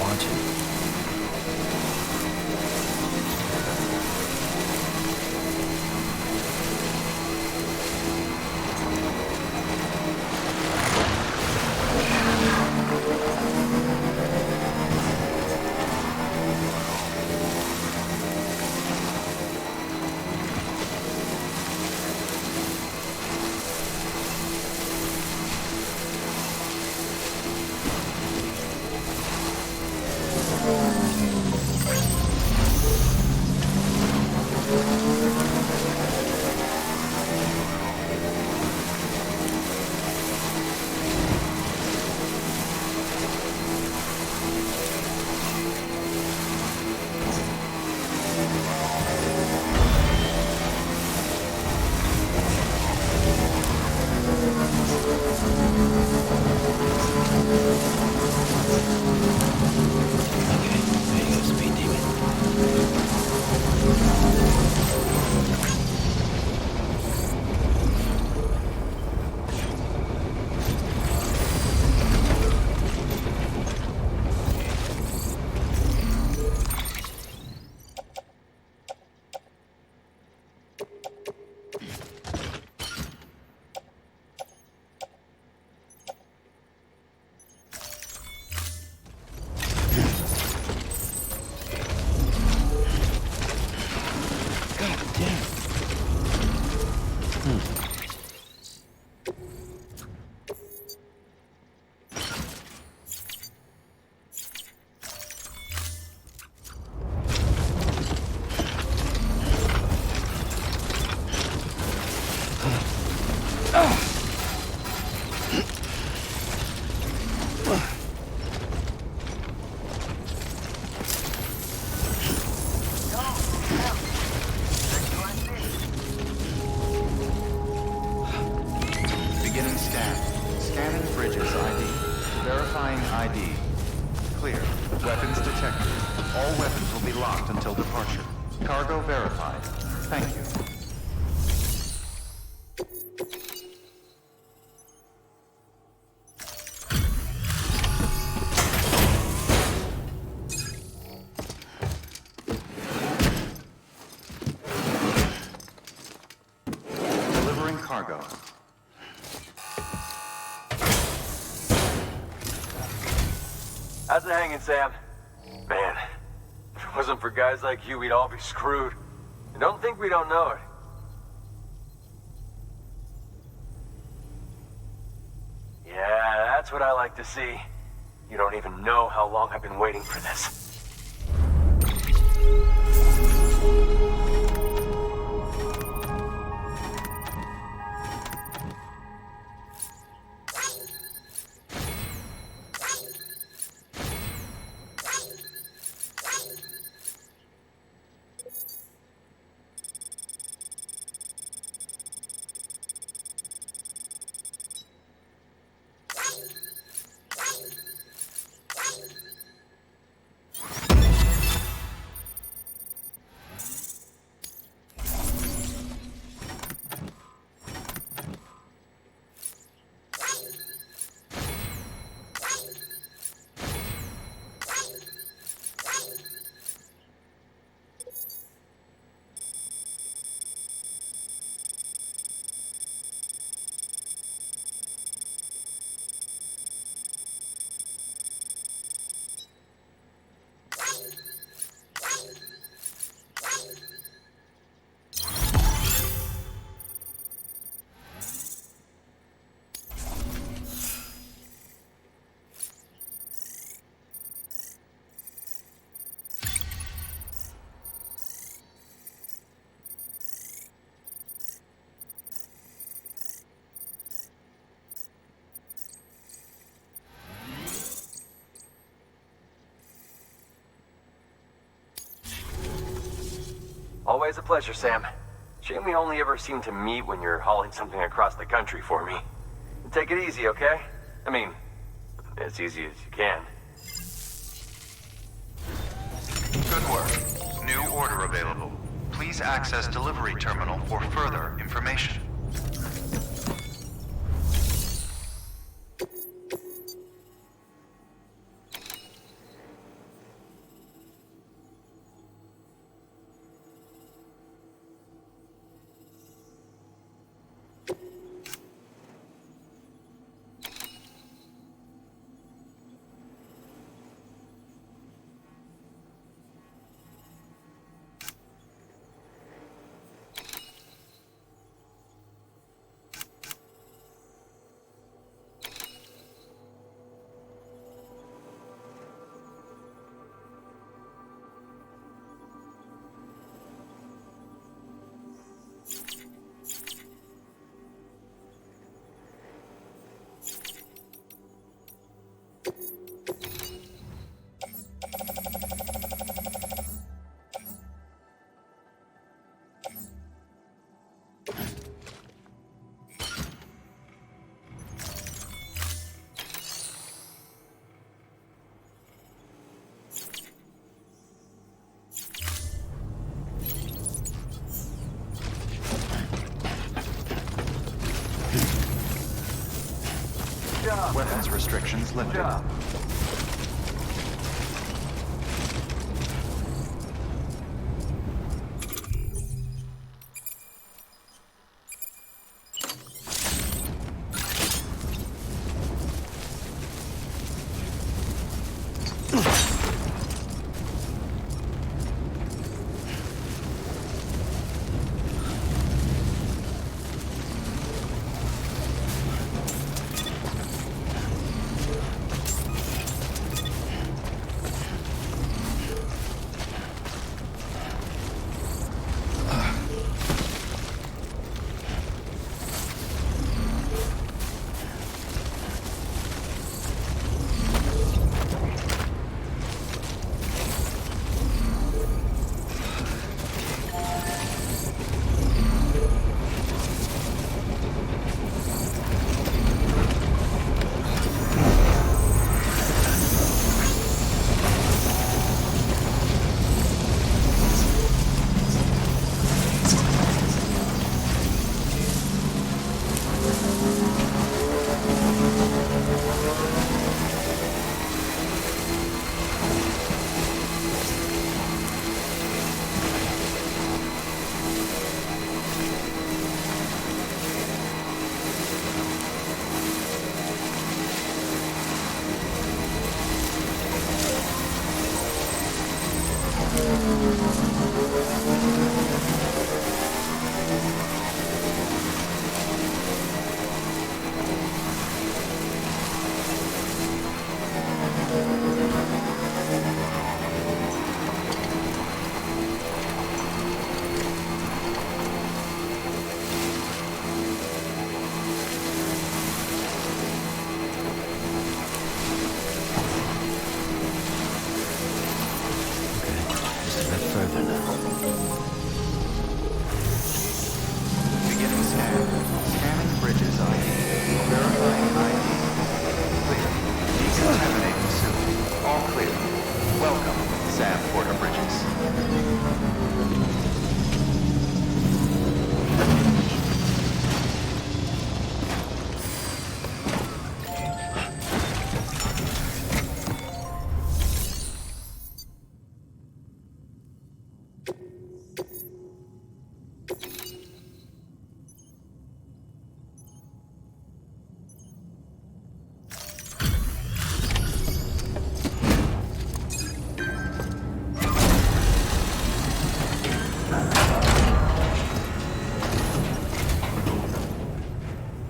watching. Cargo. How's it hanging, Sam? Man, if it wasn't for guys like you, we'd all be screwed. And don't think we don't know it. Yeah, that's what I like to see. You don't even know how long I've been waiting for this. Always a pleasure, Sam. Shame we only ever seem to meet when you're hauling something across the country for me. Take it easy, okay? I mean, as easy as you can. Good work. New order available. Please access delivery terminal for further information. distance restrictions lifted.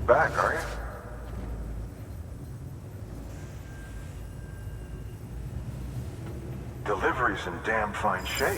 Back, are you? Delivery's in damn fine shape.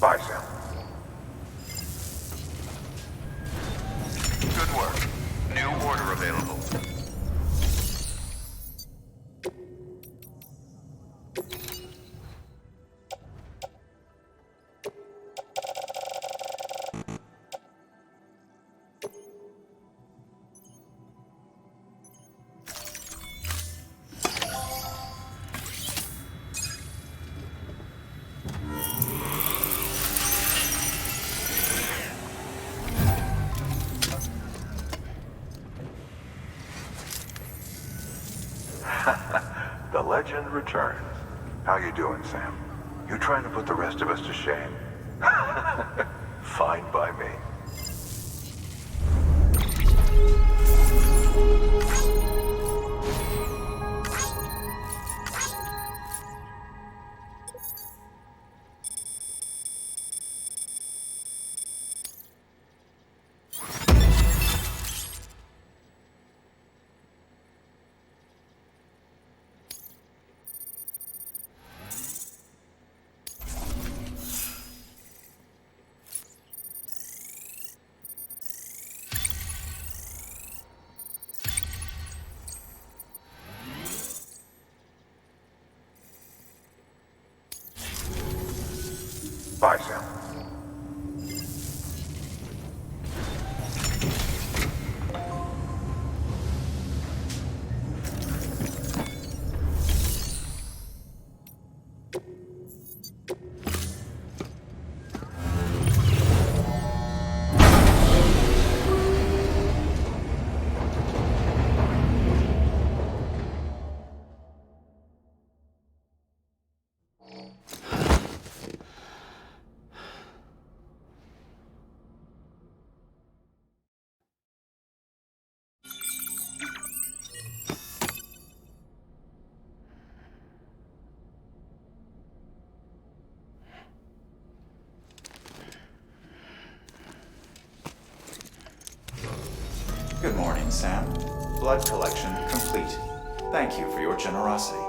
Bye, Sam. Good work. New order available. The legend returns. How you doing, Sam? You trying to put the rest of us to shame? Fine by me. Good morning, Sam. Blood collection complete. Thank you for your generosity.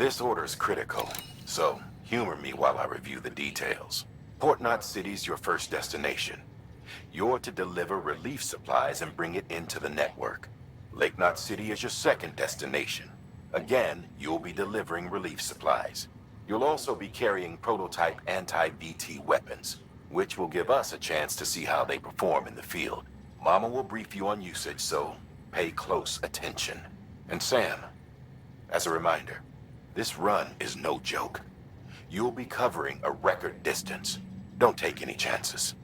This order's critical, so humor me while I review the details. Port Knot City's your first destination. You're to deliver relief supplies and bring it into the network. Lake Knot City is your second destination. Again, you'll be delivering relief supplies. You'll also be carrying prototype anti-VT weapons, which will give us a chance to see how they perform in the field. Mama will brief you on usage, so Pay close attention. And Sam, as a reminder, this run is no joke. You'll be covering a record distance. Don't take any chances.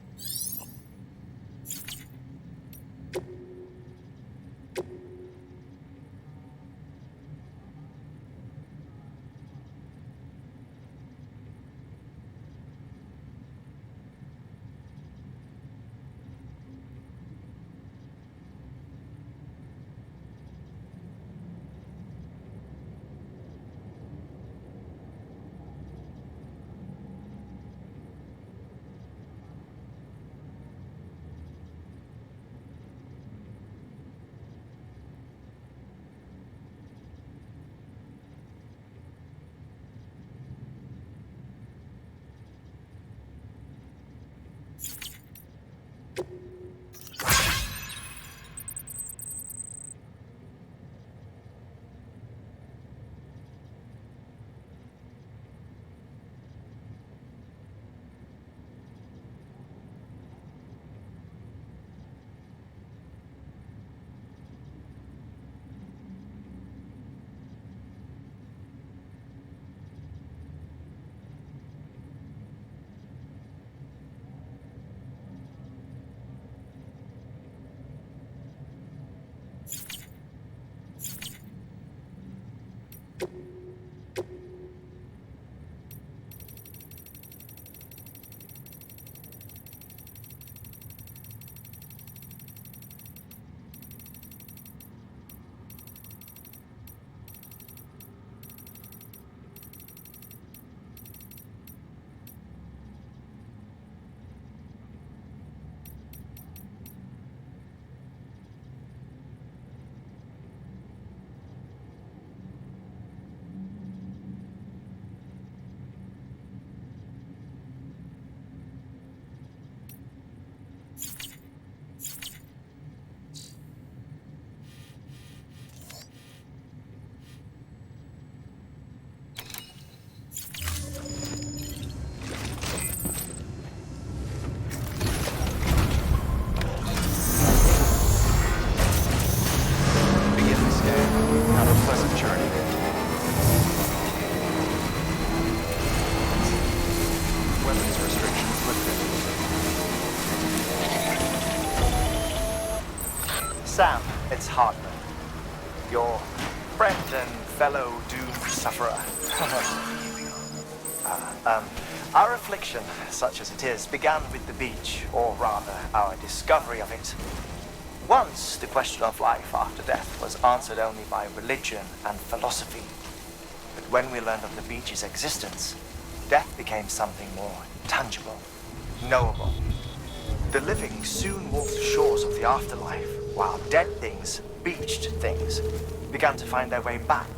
Sam, it's Hartman, your friend and fellow doom sufferer. Our affliction, such as it is, began with the beach, or rather, our discovery of it. Once, the question of life after death was answered only by religion and philosophy. But when we learned of the beach's existence, death became something more tangible, knowable. The living soon walked the shores of the afterlife, while dead things, beached things, began to find their way back.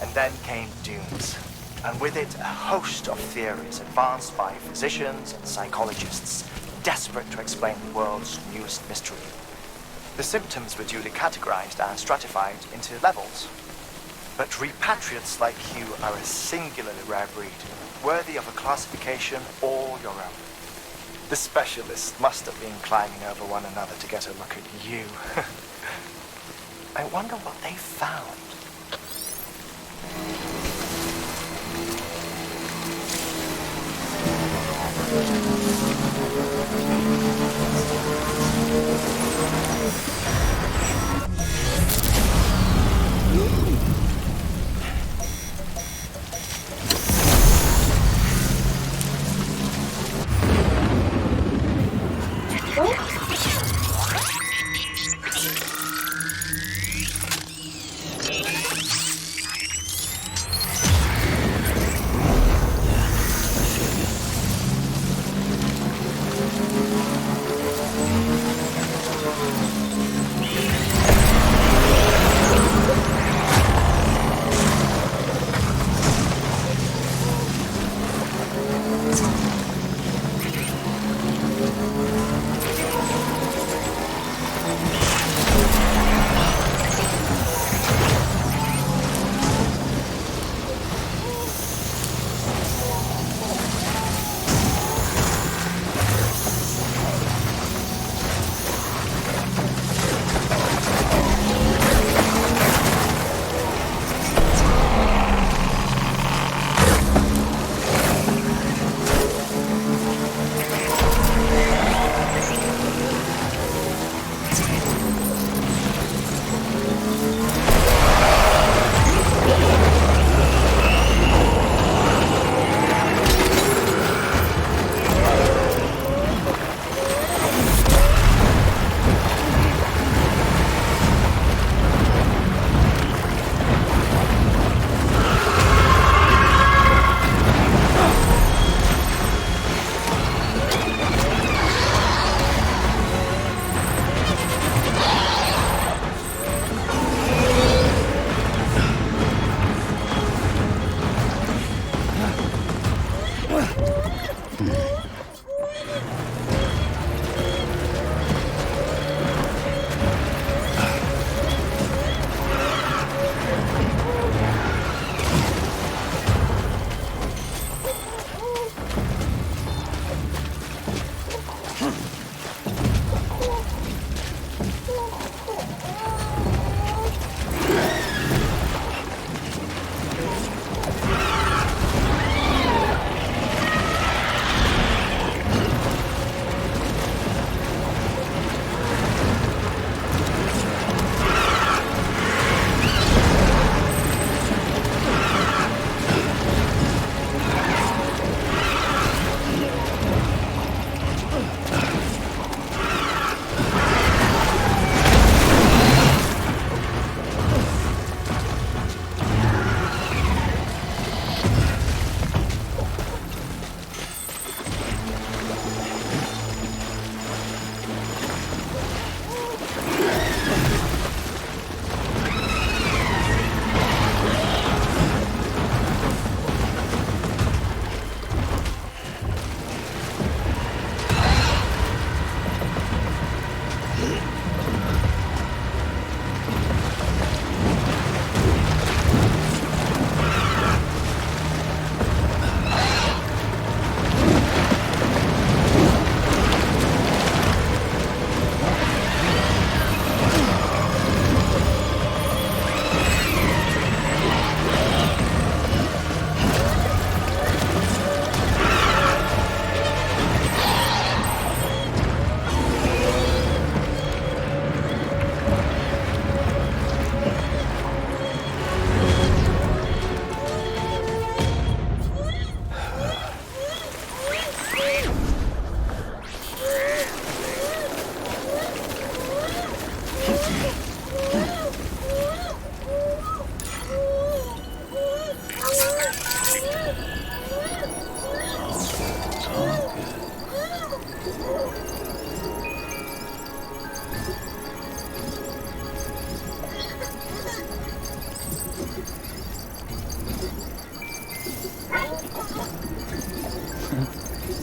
And then came dunes, and with it a host of theories advanced by physicians and psychologists, desperate to explain the world's newest mystery. The symptoms were duly categorized and stratified into levels. But repatriates like you are a singularly rare breed, worthy of a classification all your own. The specialists must have been climbing over one another to get a look at you. I wonder what they found.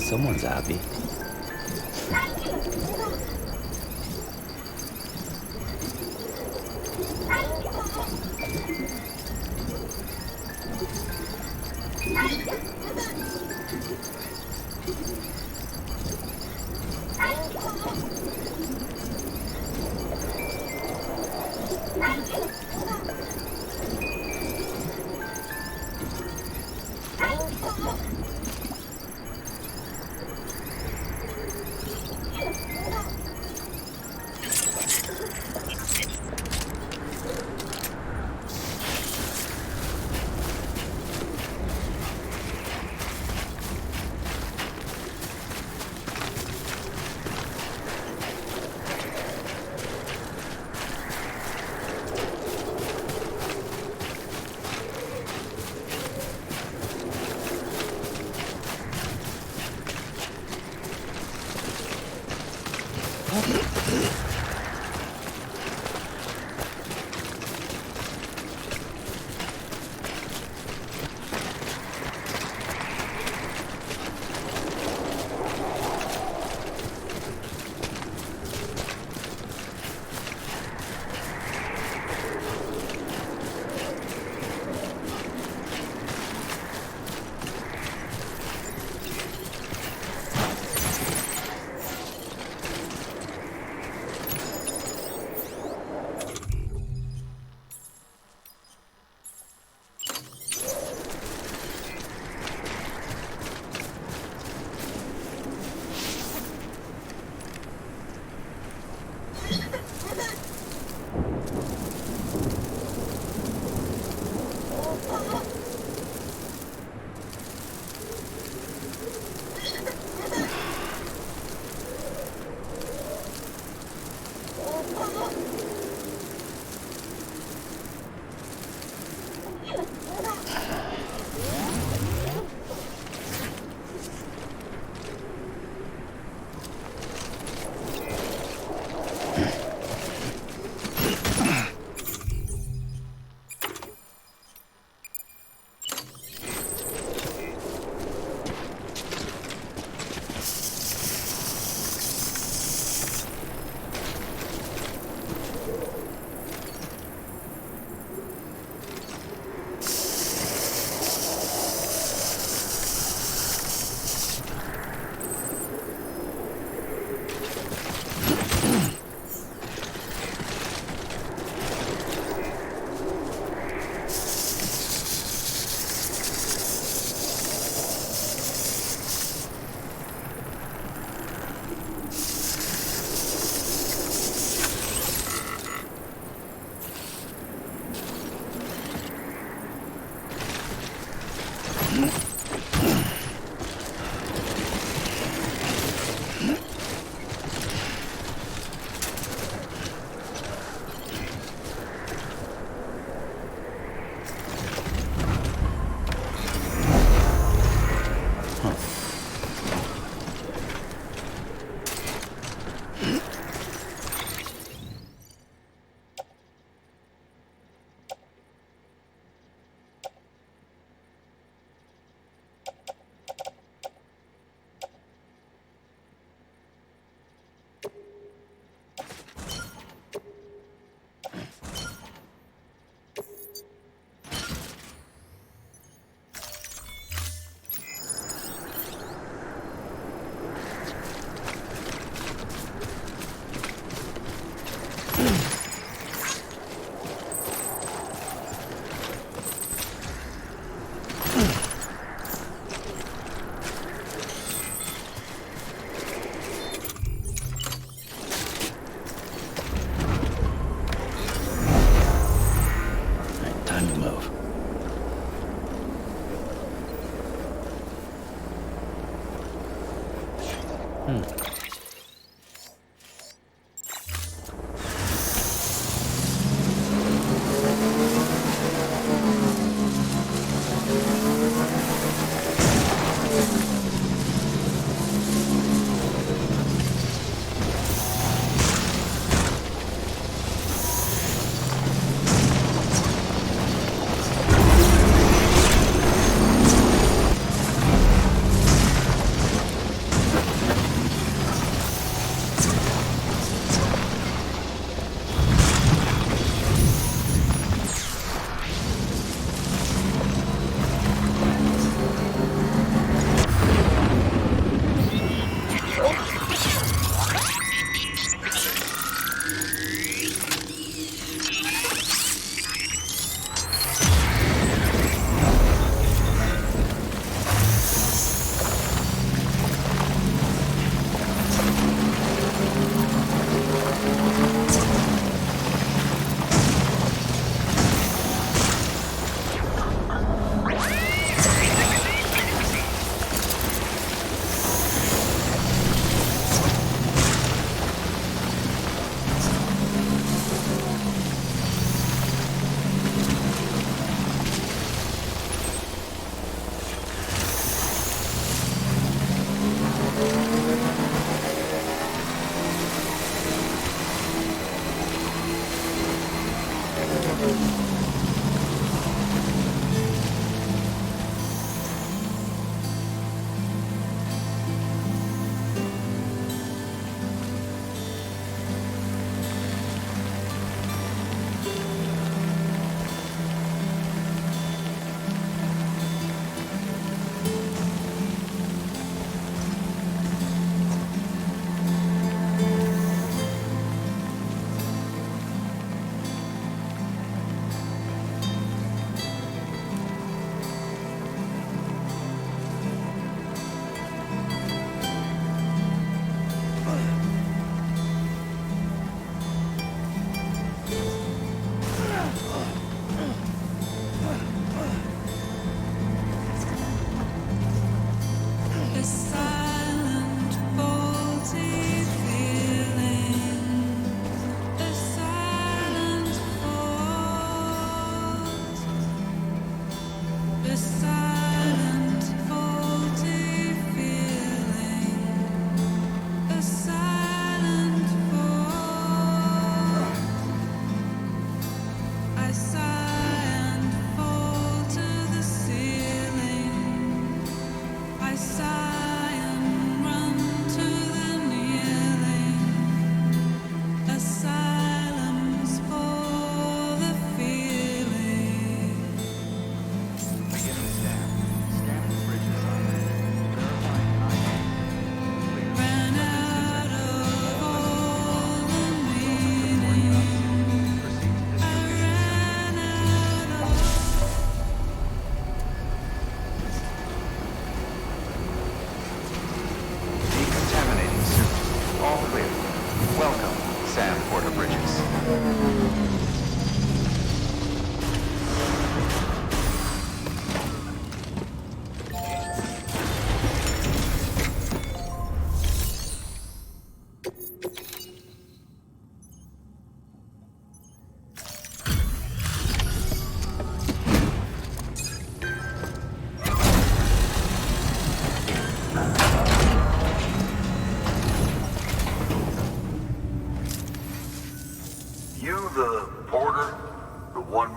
Someone's happy.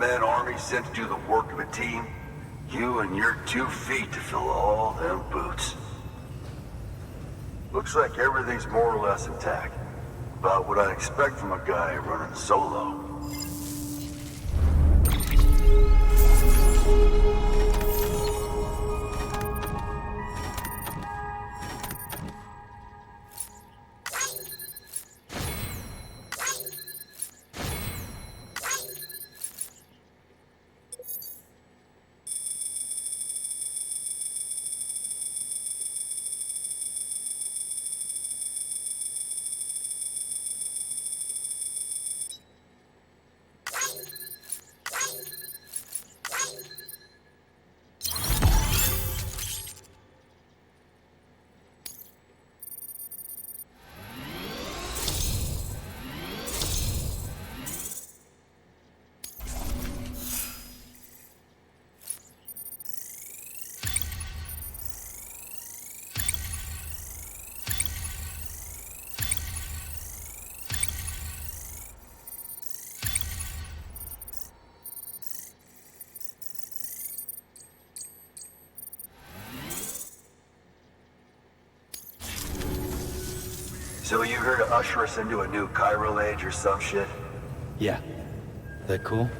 one-man army sent to do the work of a team, you and your 2 feet to fill all them boots. Looks like everything's more or less intact. About what I'd expect from a guy running solo. So you here to usher us into a new chiral age or some shit? Yeah. That cool?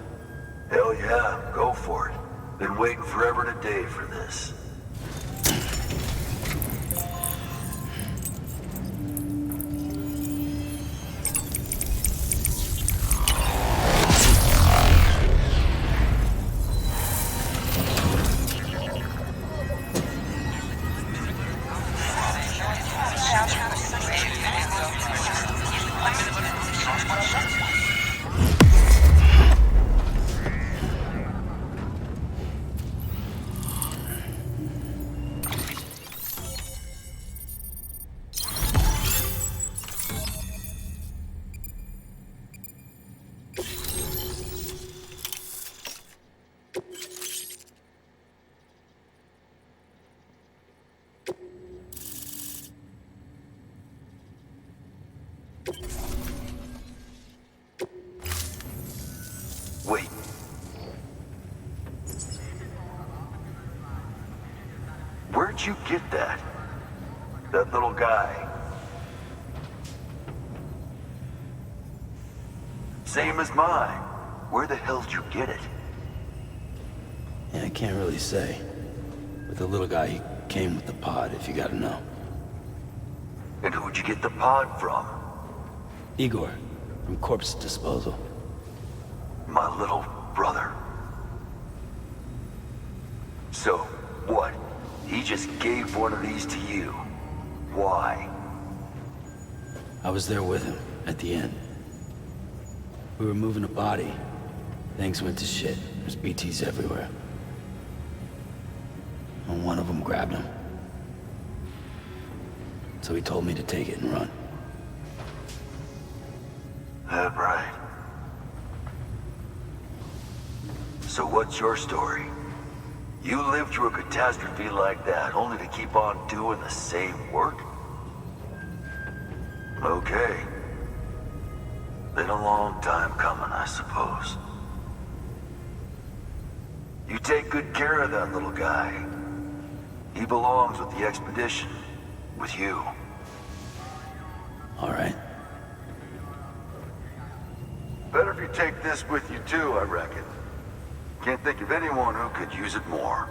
Hell yeah, go for it. Been waiting forever and a day for this. Wait. Where'd you get that? That little guy? Same as mine. Where the hell did you get it? Yeah, I can't really say. But the little guy, he came with the pod, if you gotta know. And who'd you get the pod from? Igor, from Corpse Disposal. My little brother. So, what? He just gave one of these to you. Why? I was there with him, at the end. We were moving a body. Things went to shit. There's BTs everywhere. And one of them grabbed him. So he told me to take it and run. That right. So what's your story? You lived through a catastrophe like that, only to keep on doing the same work? Okay. Been a long time coming, I suppose. You take good care of that little guy. He belongs with the expedition. With you. All right. Better if you take this with you too, I reckon. Can't think of anyone who could use it more.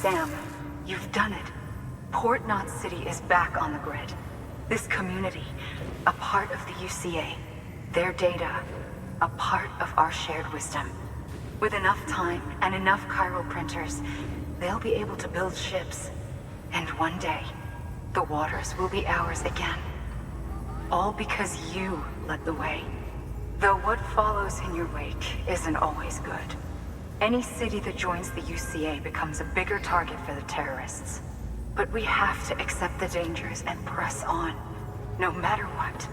Sam, you've done it. Port Knot City is back on the grid. This community, a part of the UCA. Their data, a part of our shared wisdom. With enough time and enough chiral printers, they'll be able to build ships. And one day, the waters will be ours again. All because you led the way. Though what follows in your wake isn't always good. Any city that joins the UCA becomes a bigger target for the terrorists. But we have to accept the dangers and press on, no matter what.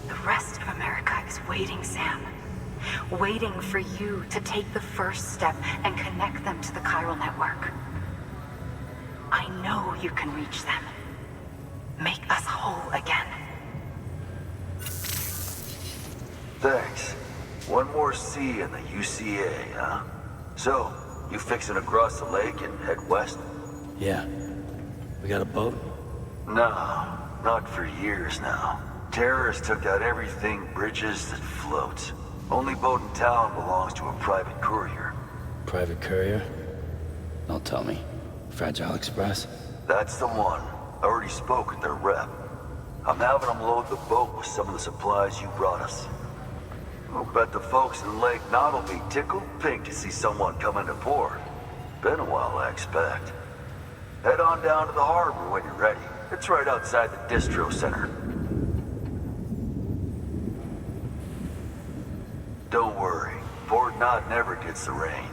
The rest of America is waiting, Sam. Waiting for you to take the first step and connect them to the chiral network. I know you can reach them. Make us whole again. Thanks. One more C in the UCA, huh? So, you fixing to cross the lake and head west? Yeah. We got a boat? No, not for years now. Terrorists took out everything bridges that floats. Only boat in town belongs to a private courier. Private courier? Don't tell me. Fragile Express? That's the one. I already spoke with their rep. I'm having them load the boat with some of the supplies you brought us. I'll bet the folks in Lake Knot will be tickled pink to see someone come into port. Been a while, I expect. Head on down to the harbor when you're ready. It's right outside the distro center. Don't worry, Port Knot never gets the rain.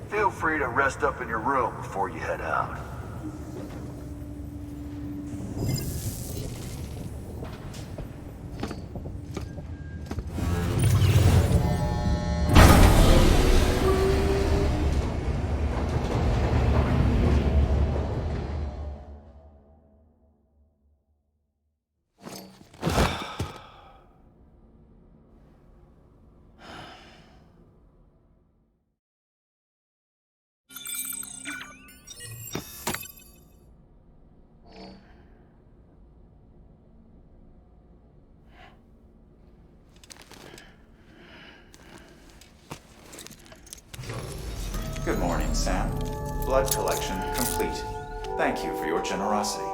Feel free to rest up in your room before you head out. morning, Sam. Blood collection complete. Thank you for your generosity.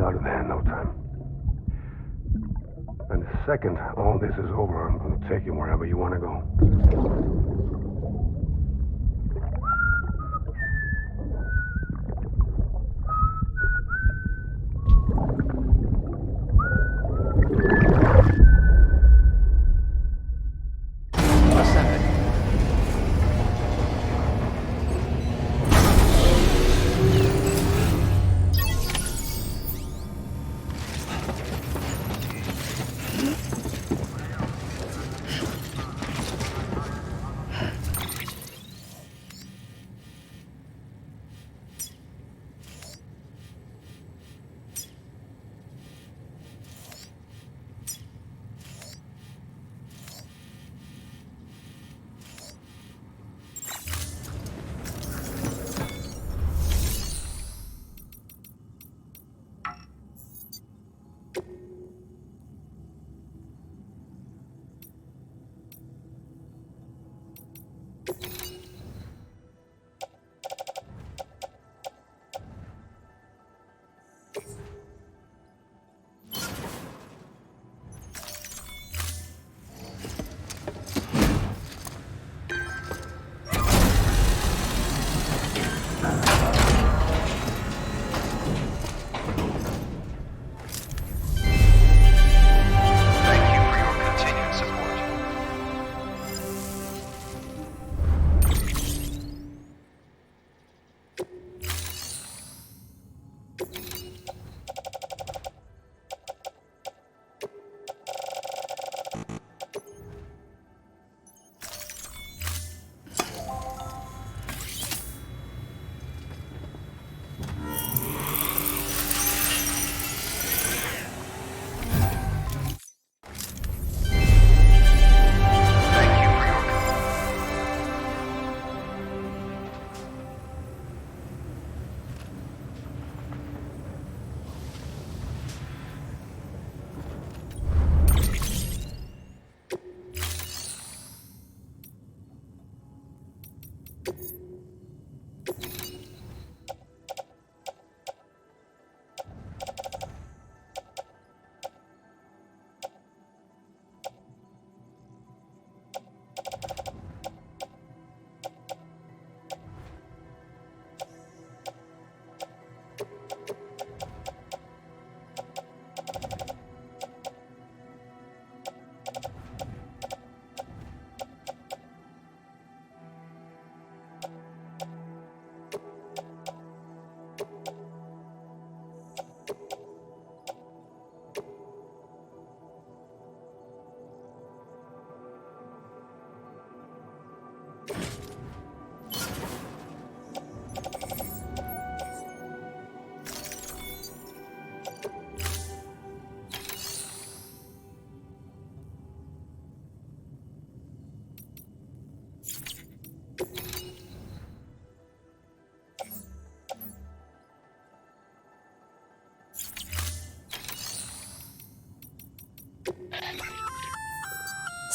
be out of there in no time. And the second all this is over, I'm gonna take you wherever you want to go.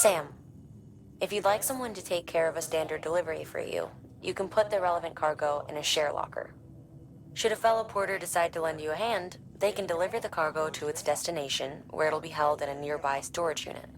Sam, if you'd like someone to take care of a standard delivery for you, you can put the relevant cargo in a share locker. Should a fellow porter decide to lend you a hand, they can deliver the cargo to its destination, where it'll be held in a nearby storage unit.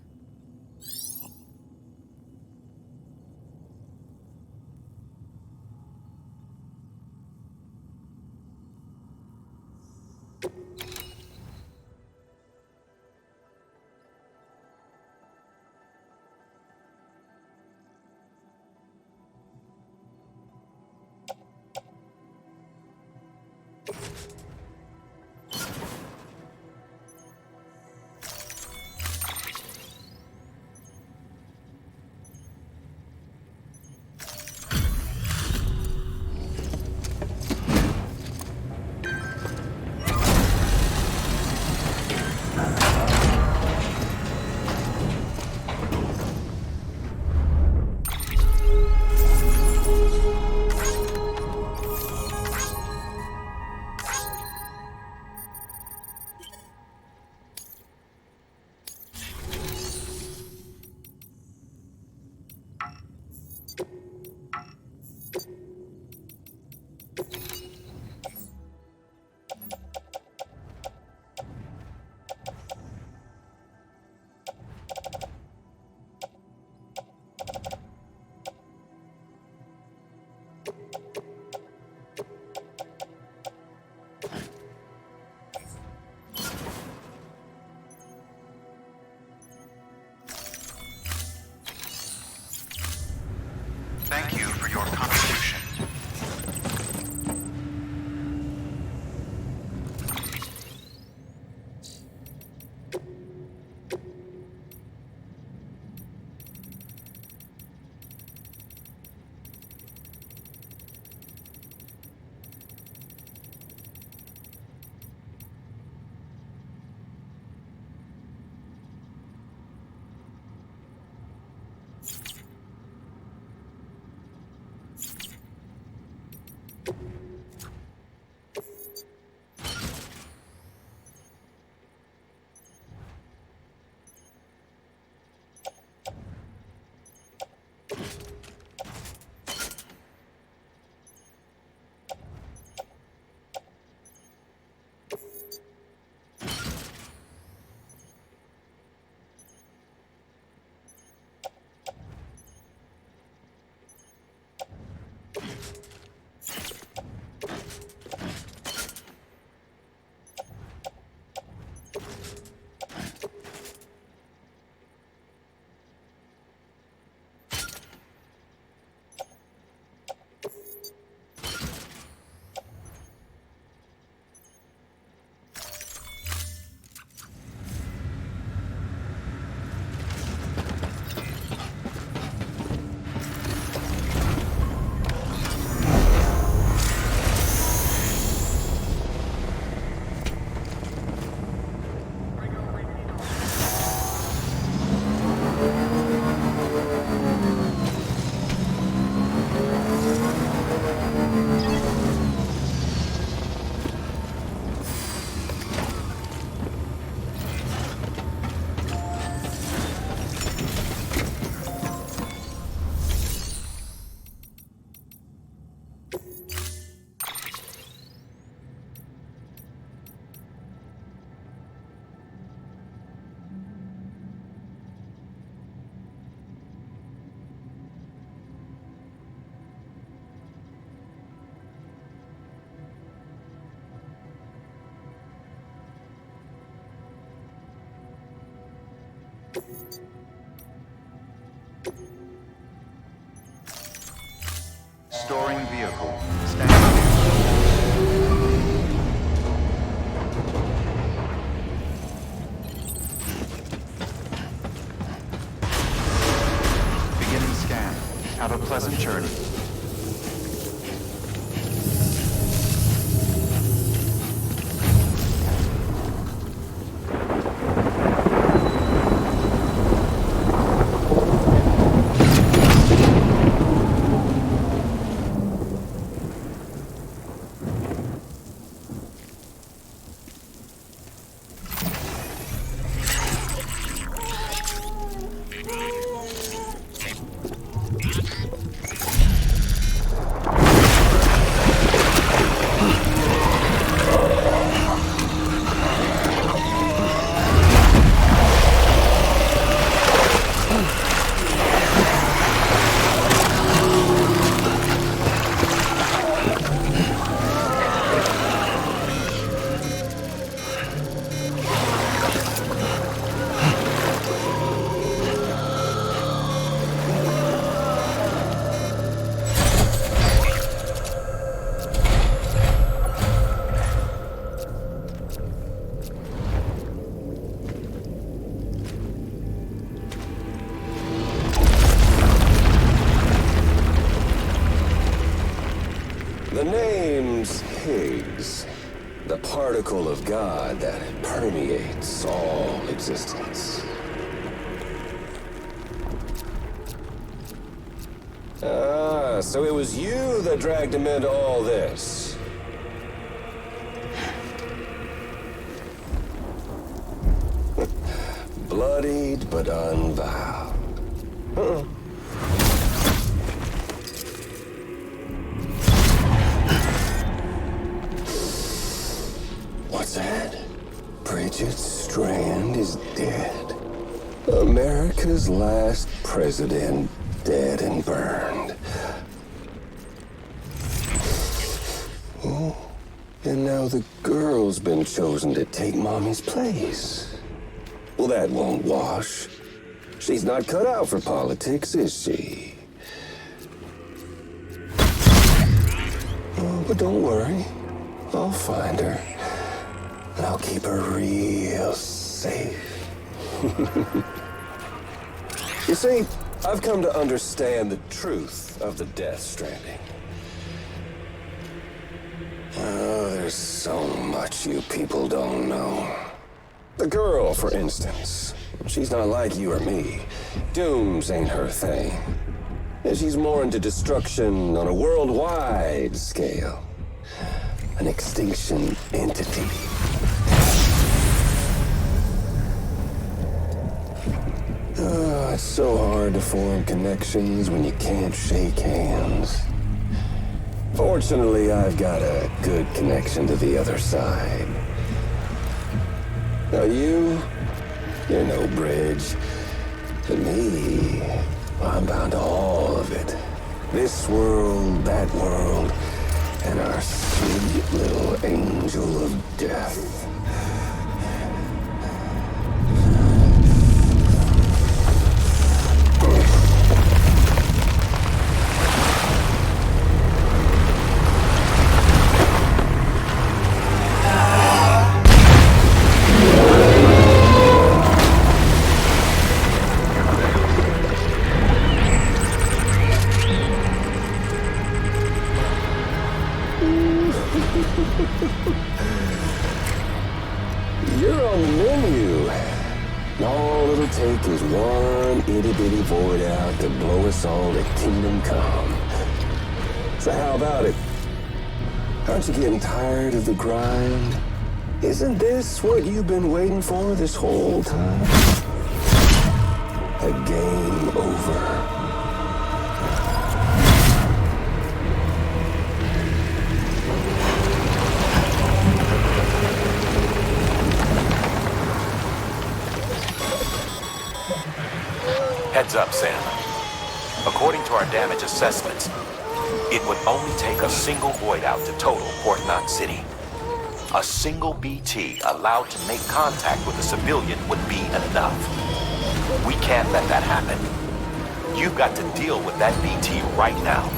Storing vehicle. Standing. Beginning scan. Have a pleasant journey. The name's Higgs, the particle of God that permeates all existence. Ah, so it was you that dragged him into all this. Bloodied but unvowed. What's that? Bridget Strand is dead. America's last president dead and burned. Oh, and now the girl's been chosen to take Mommy's place. Well, that won't wash. She's not cut out for politics, is she? Oh, but don't worry. I'll find her. And I'll keep her real safe. You see, I've come to understand the truth of the Death Stranding. Oh, there's so much you people don't know. The girl, for instance, she's not like you or me. Dooms ain't her thing. And she's more into destruction on a worldwide scale. An extinction entity. Oh, it's so hard to form connections when you can't shake hands. Fortunately, I've got a good connection to the other side. Now you're no bridge. To me, I'm bound to all of it. This world, that world, and our sweet little angel of death. You're on the menu. All it'll take is one itty-bitty void out to blow us all to kingdom come. So how about it? Aren't you getting tired of the grind? Isn't this what you've been waiting for this whole time? A game over. Heads up, Sam. According to our damage assessments, it would only take a single void out to total Port Knot City. A single BT allowed to make contact with a civilian would be enough. We can't let that happen. You've got to deal with that BT right now.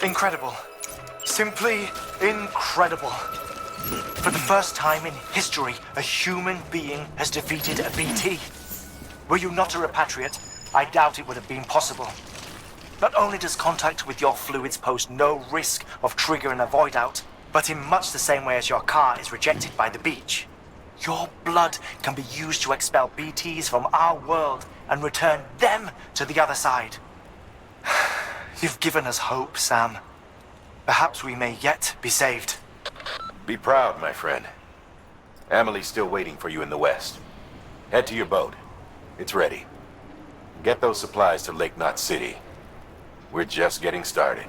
Incredible. Simply incredible. For the first time in history, a human being has defeated a BT. Were you not a repatriate, I doubt it would have been possible. Not only does contact with your fluids pose no risk of triggering a void out, but in much the same way as your car is rejected by the beach, your blood can be used to expel BTs from our world and return them to the other side. You've given us hope, Sam. Perhaps we may yet be saved. Be proud, my friend. Amelie's still waiting for you in the west. Head to your boat. It's ready. Get those supplies to Lake Knot City. We're just getting started.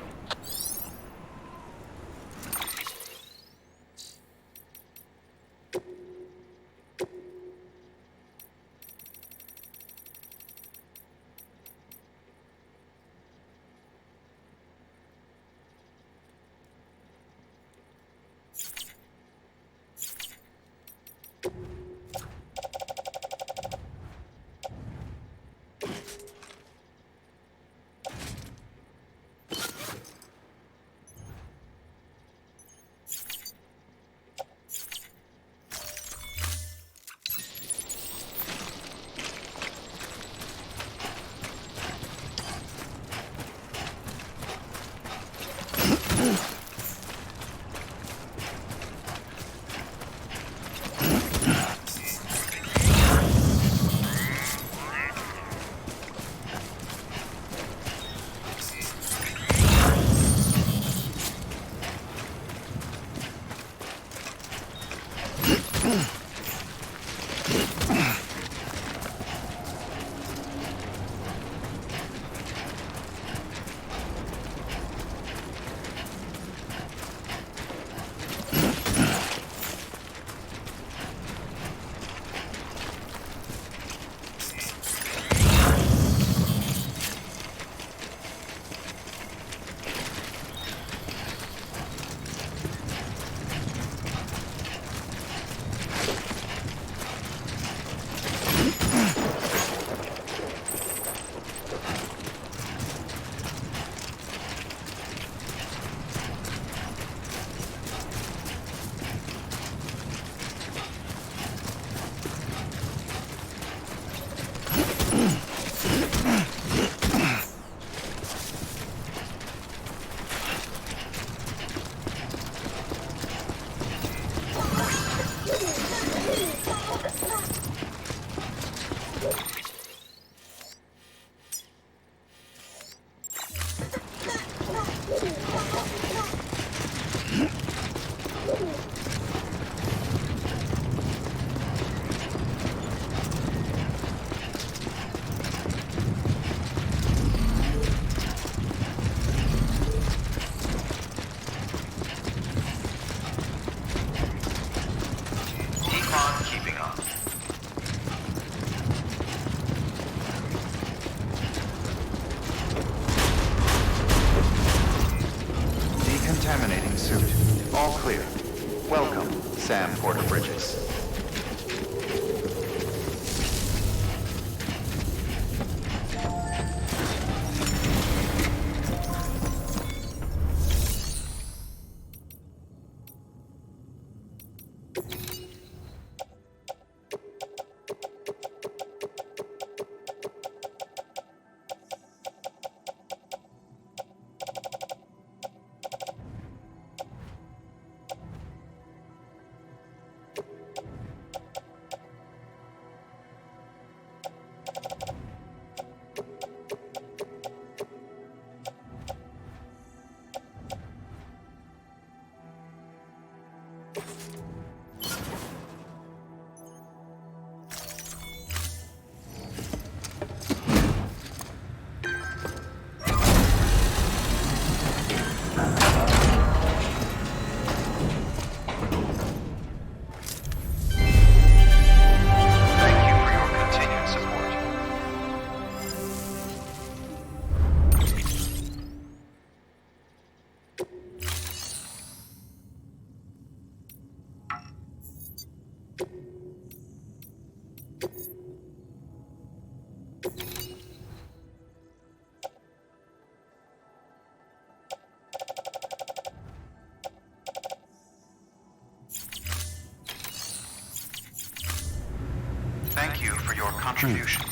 contribution.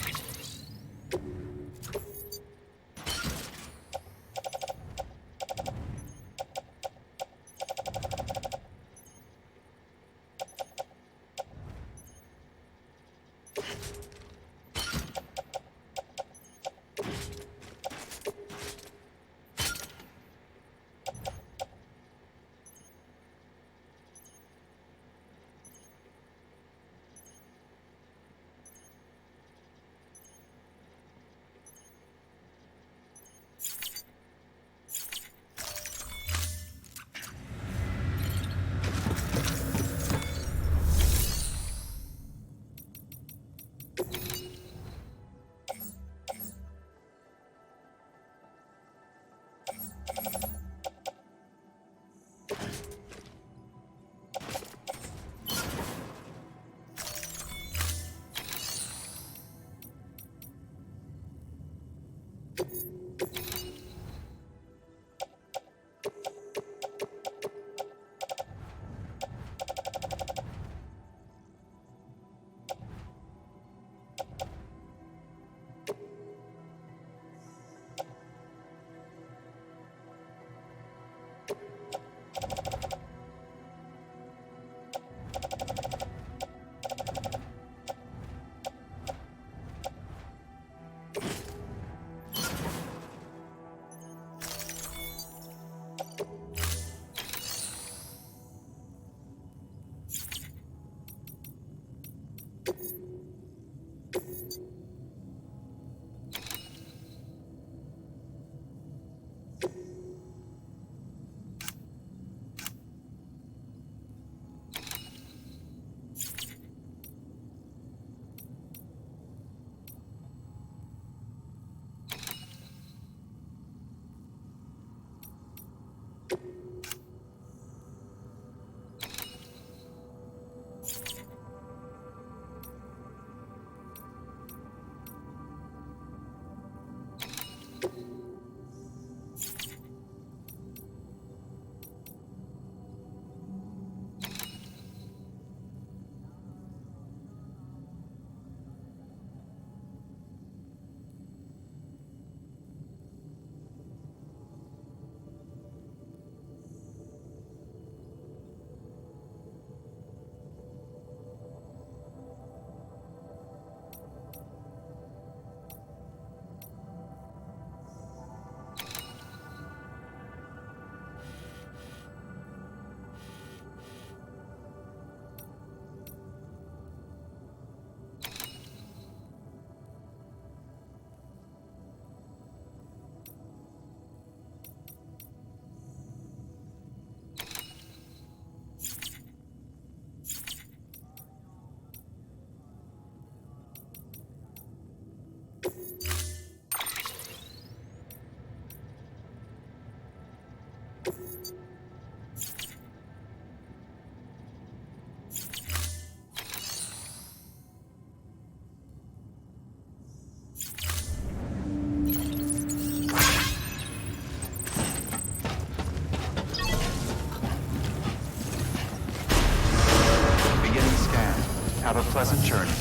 Have a pleasant journey.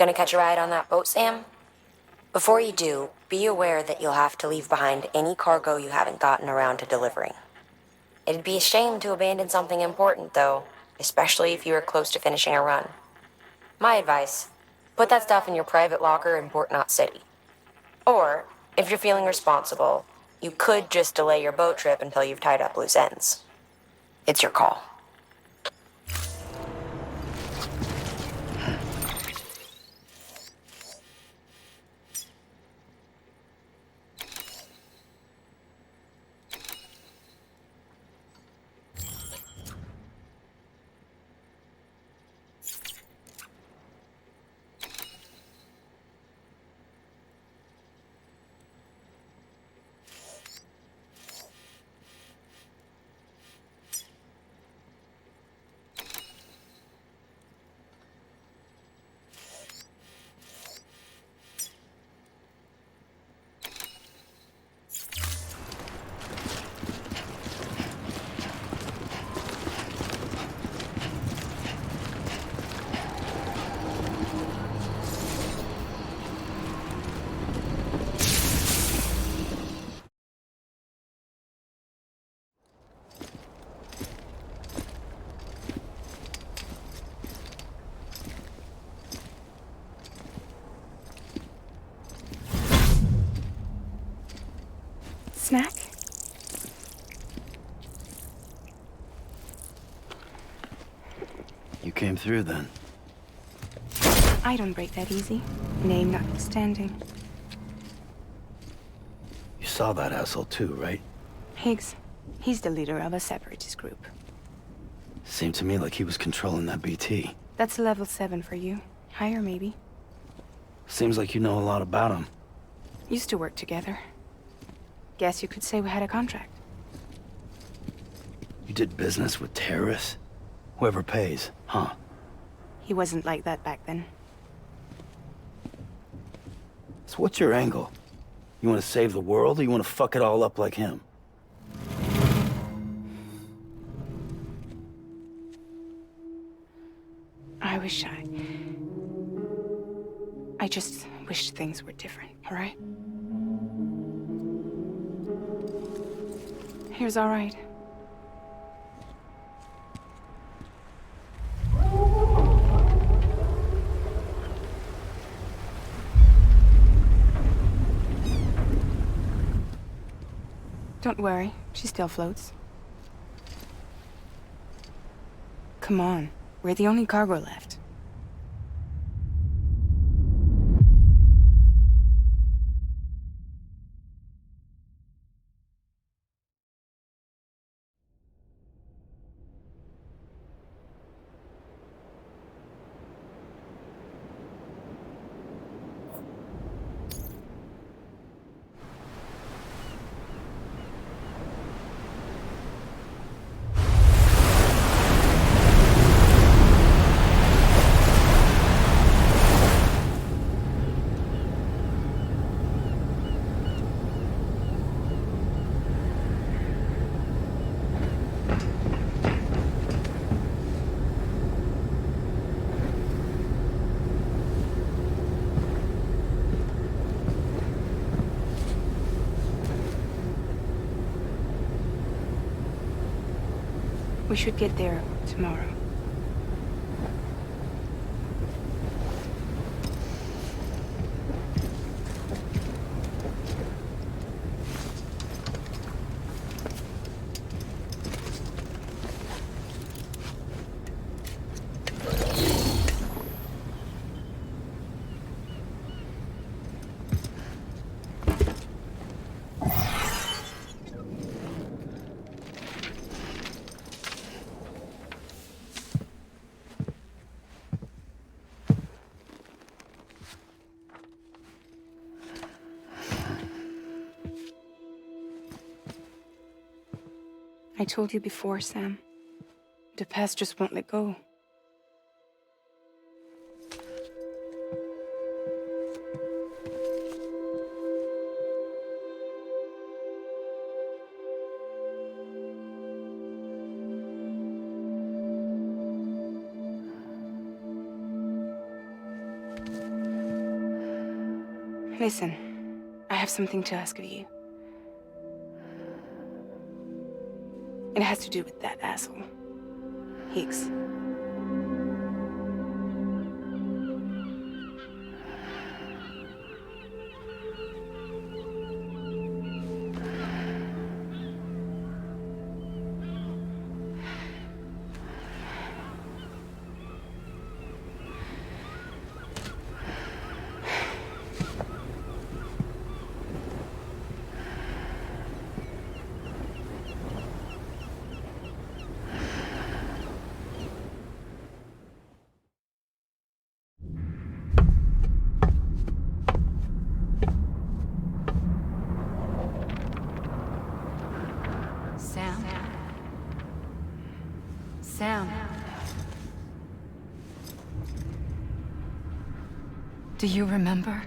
Gonna catch a ride on that boat, Sam? Before you do, be aware that you'll have to leave behind any cargo you haven't gotten around to delivering. It'd be a shame to abandon something important, though, especially if you are close to finishing a run. My advice, put that stuff in your private locker in Port Knot City. Or, if you're feeling responsible, you could just delay your boat trip until you've tied up loose ends. It's your call. Snack? You came through then. I don't break that easy. Name notwithstanding. You saw that asshole too, right? Higgs. He's the leader of a separatist group. Seemed to me like he was controlling that BT. That's level 7 for you. Higher, maybe. Seems like you know a lot about him. Used to work together. Guess you could say we had a contract. You did business with terrorists? Whoever pays, huh? He wasn't like that back then. So what's your angle? You want to save the world, or you want to fuck it all up like him? I just wish things were different, all right? Here's all right. Don't worry, she still floats. Come on, we're the only cargo left. We should get there tomorrow. I told you before, Sam. The past just won't let go. Listen, I have something to ask of you. It has to do with that asshole, Higgs. Sam. Do you remember?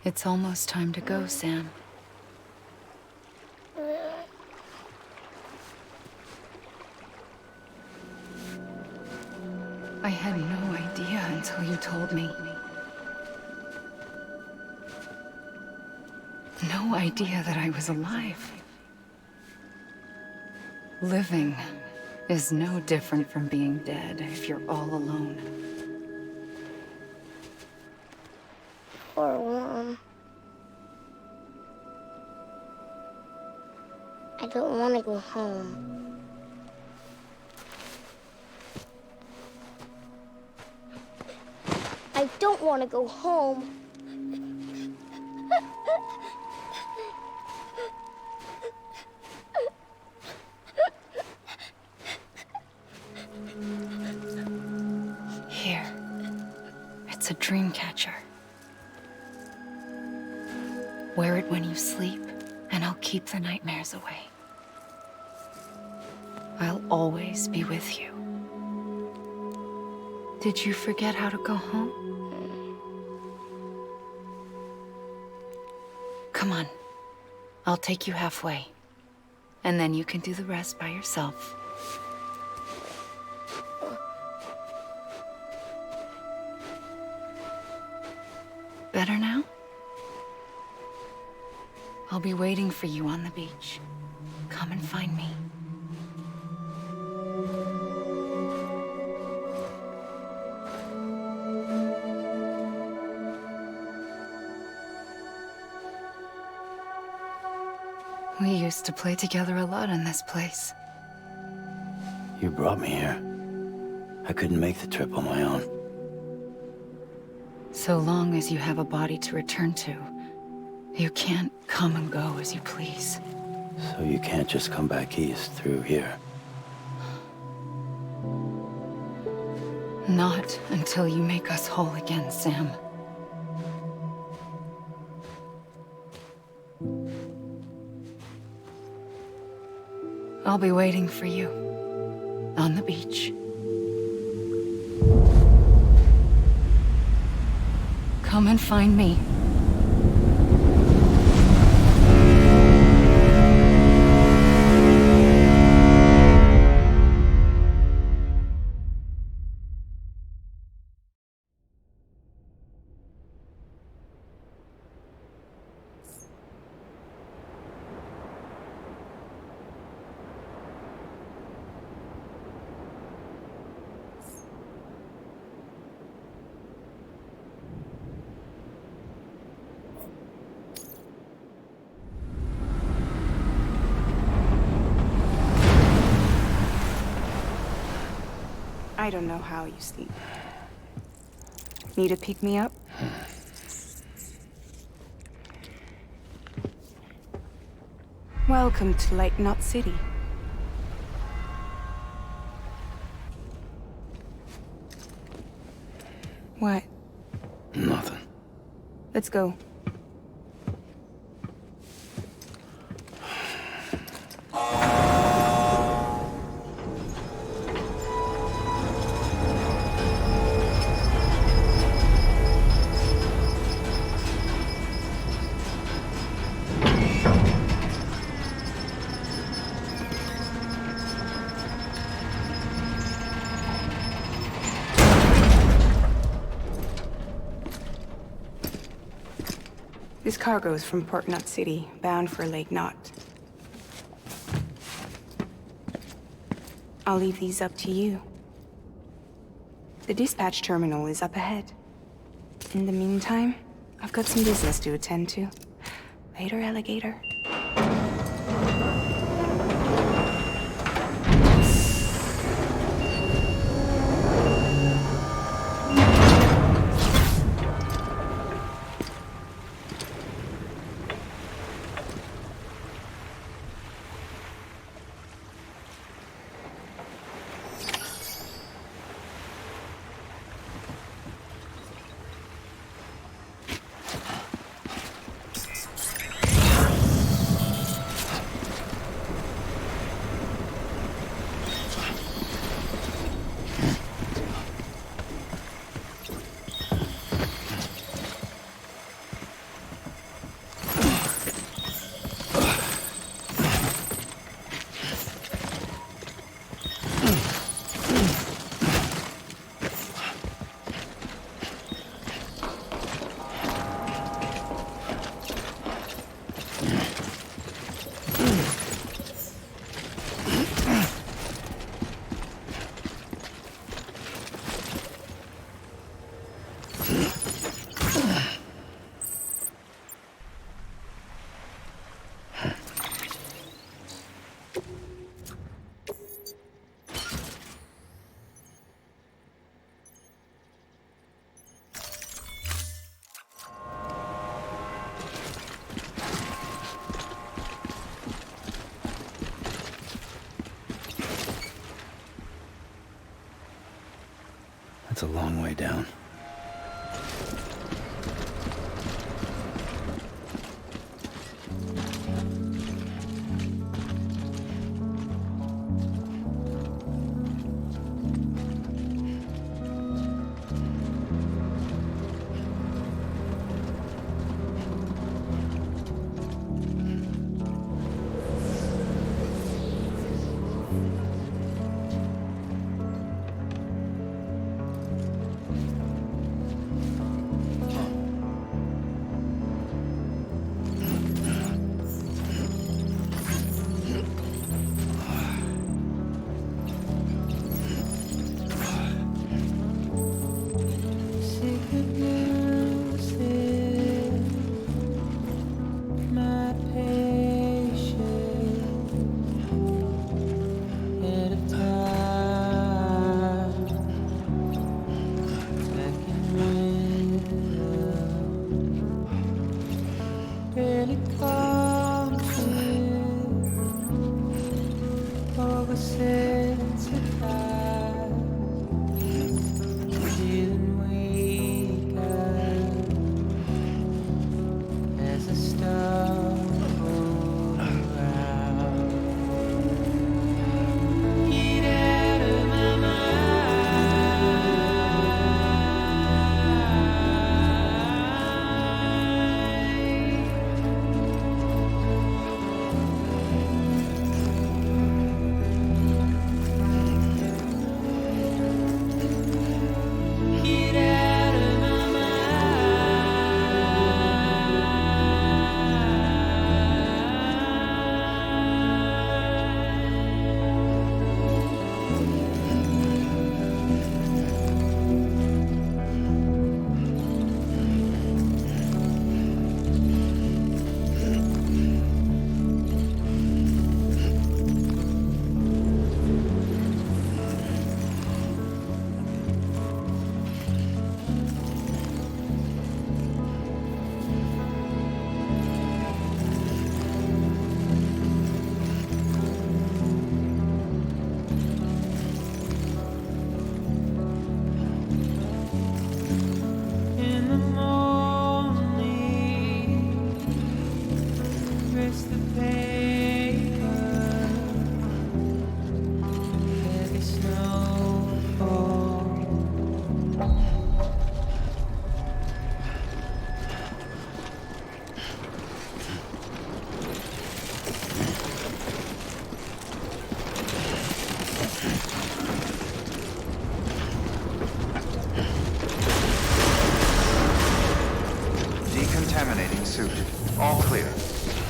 It's almost time to go, Sam. I had no idea until you told me. No idea that I was alive. Living is no different from being dead if you're all alone. Or Mom. I don't want to go home. I don't want to go home. Here. It's a dream catcher. Wear it when you sleep, and I'll keep the nightmares away. I'll always be with you. Did you forget how to go home? Come on. I'll take you halfway. And then you can do the rest by yourself. Better now? I'll be waiting for you on the beach. Come and find me. We used to play together a lot in this place. You brought me here. I couldn't make the trip on my own. So long as you have a body to return to, you can't come and go as you please. So you can't just come back east through here? Not until you make us whole again, Sam. I'll be waiting for you on the beach. Come and find me. I don't know how you sleep. Need to pick me up? Welcome to Lake Knot City. What? Nothing. Let's go. This cargo is from Port Knot City, bound for Lake Knot. I'll leave these up to you. The dispatch terminal is up ahead. In the meantime, I've got some business to attend to. Later, alligator. That's a long way down. Contaminating suit. All clear.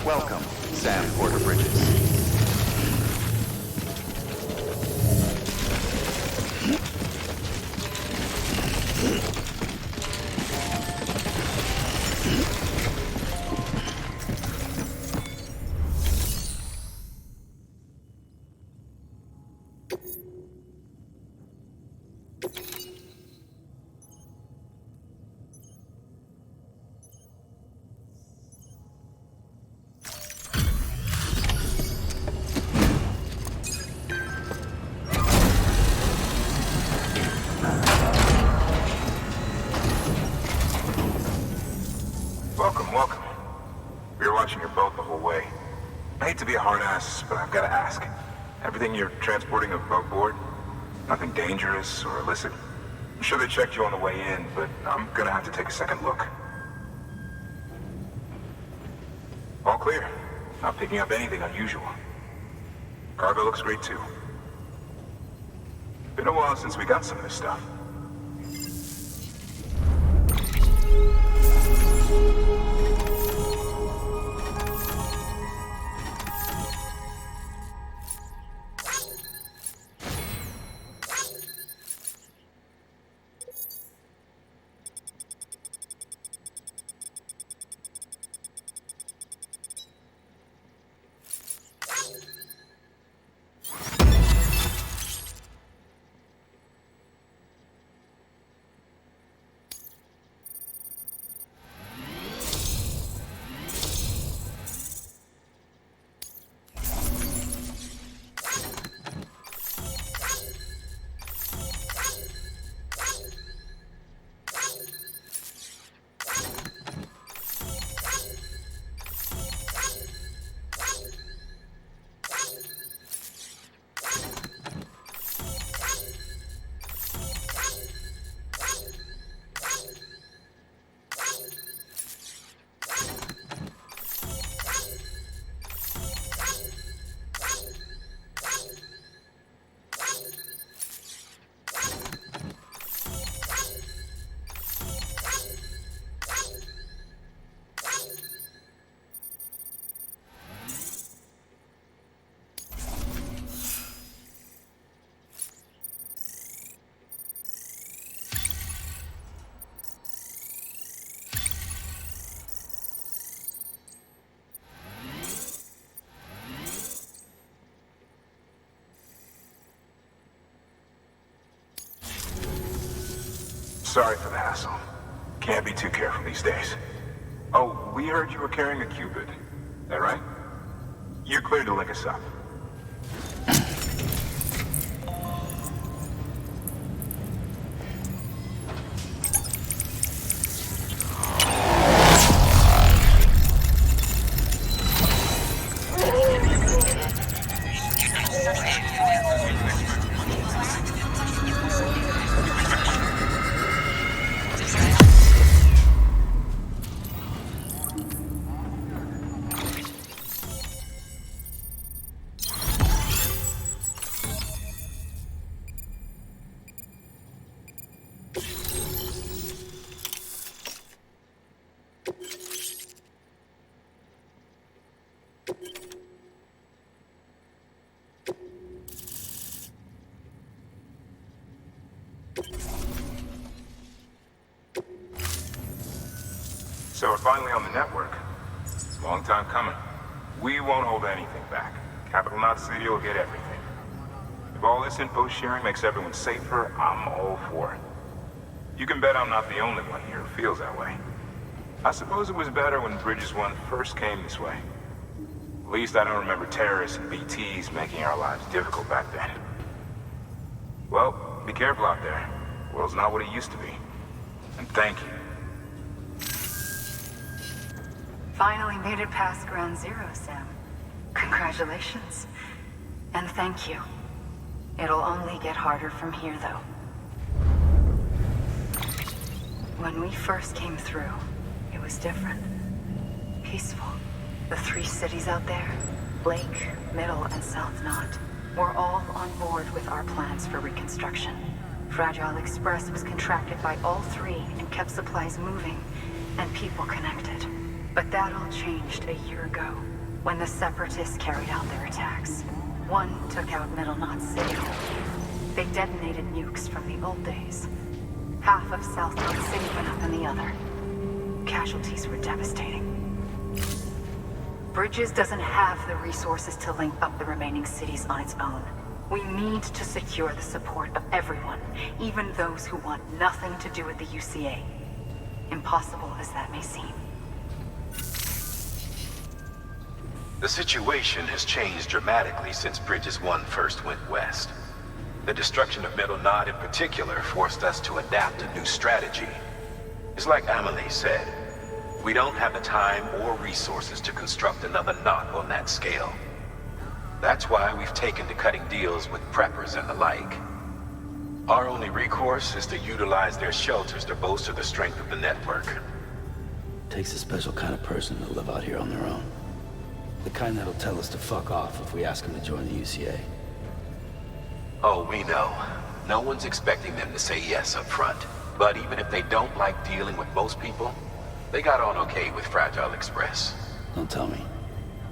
Welcome, Sam Porter Bridges. Welcome. We were watching your boat the whole way. I hate to be a hard ass, but I've got to ask. Everything you're transporting above board? Nothing dangerous or illicit? I'm sure they checked you on the way in, but I'm gonna have to take a second look. All clear. Not picking up anything unusual. Cargo looks great too. Been a while since we got some of this stuff. Sorry for the hassle. Can't be too careful these days. Oh, we heard you were carrying a Cupid. That right? You're cleared to link us up. So we're finally on the network. Long time coming. We won't hold anything back. Capital Knot City will get everything. If all this info sharing makes everyone safer, I'm all for it. You can bet I'm not the only one here who feels that way. I suppose it was better when Bridges 1 first came this way. At least I don't remember terrorists and BTs making our lives difficult back then. Well, be careful out there. The world's not what it used to be. And thank you. Finally made it past Ground Zero, Sam. Congratulations. And thank you. It'll only get harder from here, though. When we first came through, it was different. Peaceful. The 3 cities out there, Lake, Middle, and South Knot, were all on board with our plans for reconstruction. Fragile Express was contracted by all 3 and kept supplies moving. and people connected. But that all changed a year ago, when the Separatists carried out their attacks. One took out Middle Knot City. They detonated nukes from the old days. Half of South Knot City went up in the other. Casualties were devastating. Bridges doesn't have the resources to link up the remaining cities on its own. We need to secure the support of everyone, even those who want nothing to do with the UCA. Impossible as that may seem. The situation has changed dramatically since Bridges 1 first went west. The destruction of Middle Knot in particular forced us to adapt a new strategy. It's like Amelie said, we don't have the time or resources to construct another knot on that scale. That's why we've taken to cutting deals with preppers and the like. Our only recourse is to utilize their shelters to bolster the strength of the network. Takes a special kind of person to live out here on their own. The kind that'll tell us to fuck off if we ask them to join the UCA. Oh, we know. No one's expecting them to say yes up front. But even if they don't like dealing with most people, they got on okay with Fragile Express. Don't tell me.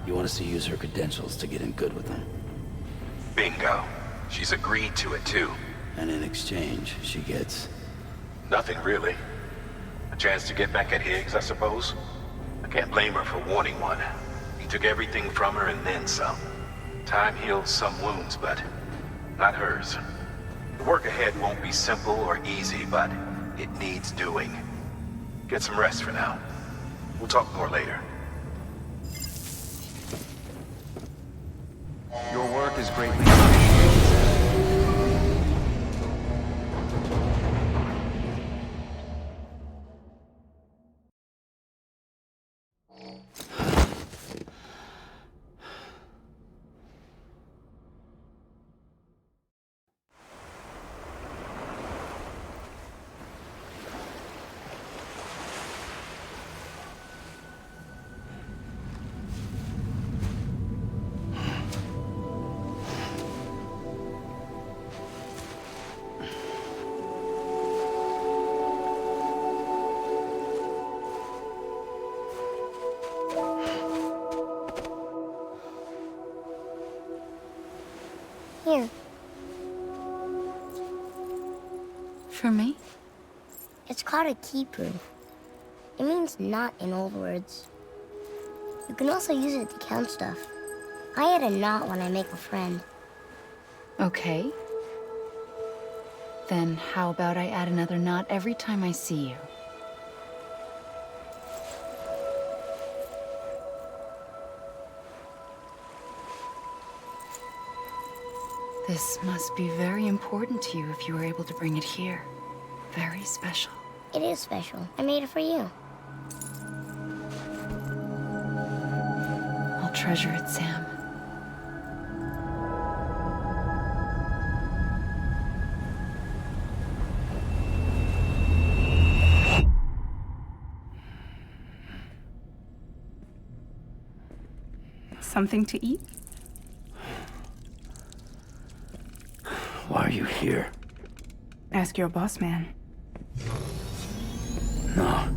You want us to use her credentials to get in good with them? Bingo. She's agreed to it too. And in exchange, she gets... Nothing really. A chance to get back at Higgs, I suppose? I can't blame her for wanting one. He took everything from her and then some. Time heals some wounds, but not hers. The work ahead won't be simple or easy, but it needs doing. Get some rest for now. We'll talk more later. Your work is greatly appreciated. Here. For me? It's called a keeper. It means knot in old words. You can also use it to count stuff. I add a knot when I make a friend. Okay. Then how about I add another knot every time I see you? This must be very important to you if you were able to bring it here. Very special. It is special. I made it for you. I'll treasure it, Sam. Something to eat? Why are you here? Ask your boss man. No.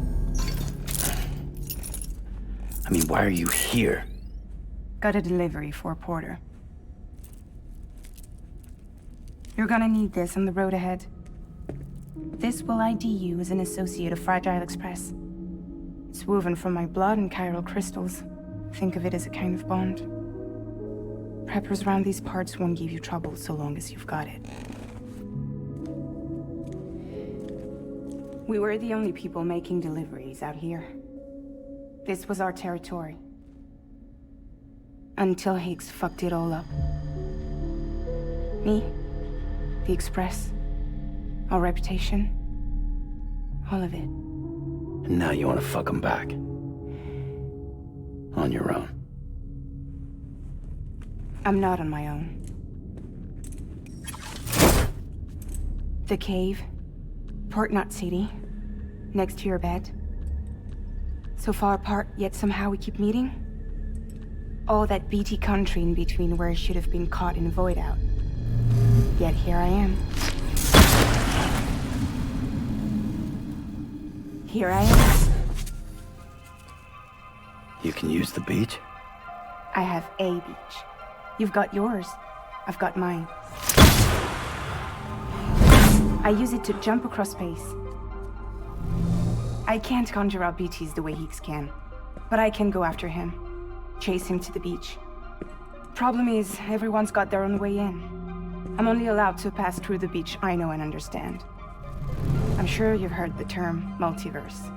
I mean, why are you here? Got a delivery for Porter. You're gonna need this on the road ahead. This will ID you as an associate of Fragile Express. It's woven from my blood and chiral crystals. Think of it as a kind of bond. Preppers around these parts won't give you trouble so long as you've got it. We were the only people making deliveries out here. This was our territory. Until Higgs fucked it all up. Me, the Express, our reputation, all of it. And now you want to fuck them back. On your own. I'm not on my own. The cave, Port Knot City, next to your bed. So far apart, yet somehow we keep meeting. All that BT country in between where I should have been caught in void out. Yet here I am. Here I am. You can use the beach? I have a beach. You've got yours. I've got mine. I use it to jump across space. I can't conjure up BTs the way Heeks can, but I can go after him, chase him to the beach. Problem is, everyone's got their own way in. I'm only allowed to pass through the beach I know and understand. I'm sure you've heard the term multiverse.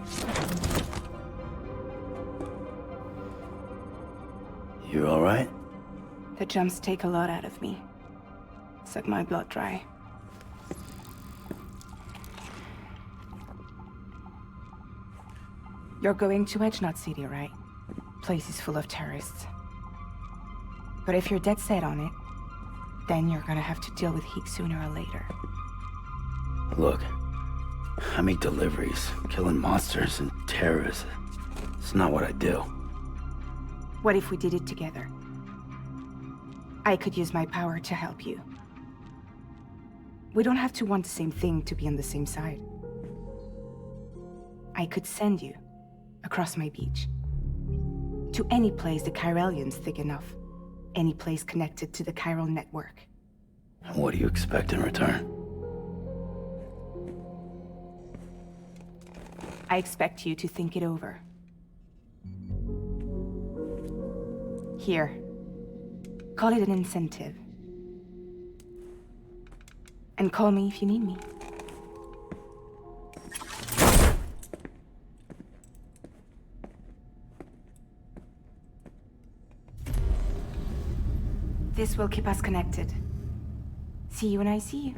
You all right? The jumps take a lot out of me. Suck my blood dry. You're going to Edgenut City, right? Place is full of terrorists. But if you're dead set on it, then you're gonna have to deal with Heeks sooner or later. Look, I make deliveries, killing monsters and terrorists. It's not what I do. What if we did it together? I could use my power to help you. We don't have to want the same thing to be on the same side. I could send you across my beach. To any place the Chiralian's thick enough. Any place connected to the chiral network. What do you expect in return? I expect you to think it over. Here. Call it an incentive. And call me if you need me. This will keep us connected. See you when I see you.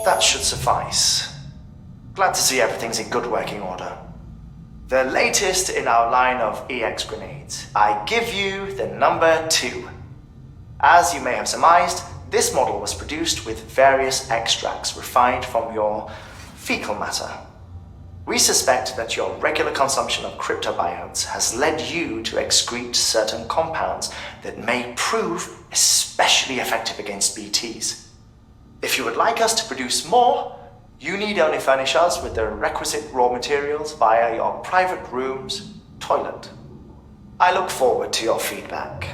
That should suffice. Glad to see everything's in good working order. The latest in our line of EX grenades. I give you the number 2. As you may have surmised, this model was produced with various extracts refined from your fecal matter. We suspect that your regular consumption of cryptobiotes has led you to excrete certain compounds that may prove especially effective against BTs. If you would like us to produce more, you need only furnish us with the requisite raw materials via your private room's toilet. I look forward to your feedback.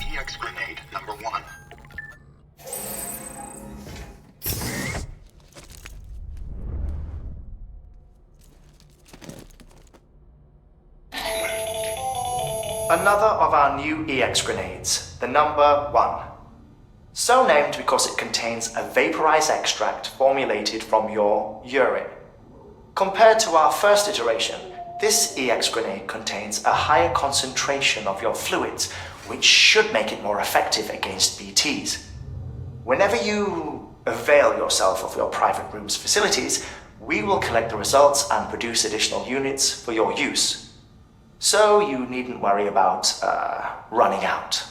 EX grenade. Another of our new EX grenades, the number 1. So named because it contains a vaporized extract formulated from your urine. Compared to our first iteration, this EX grenade contains a higher concentration of your fluids, which should make it more effective against BTs. Whenever you avail yourself of your private room's facilities, we will collect the results and produce additional units for your use. So you needn't worry about, running out.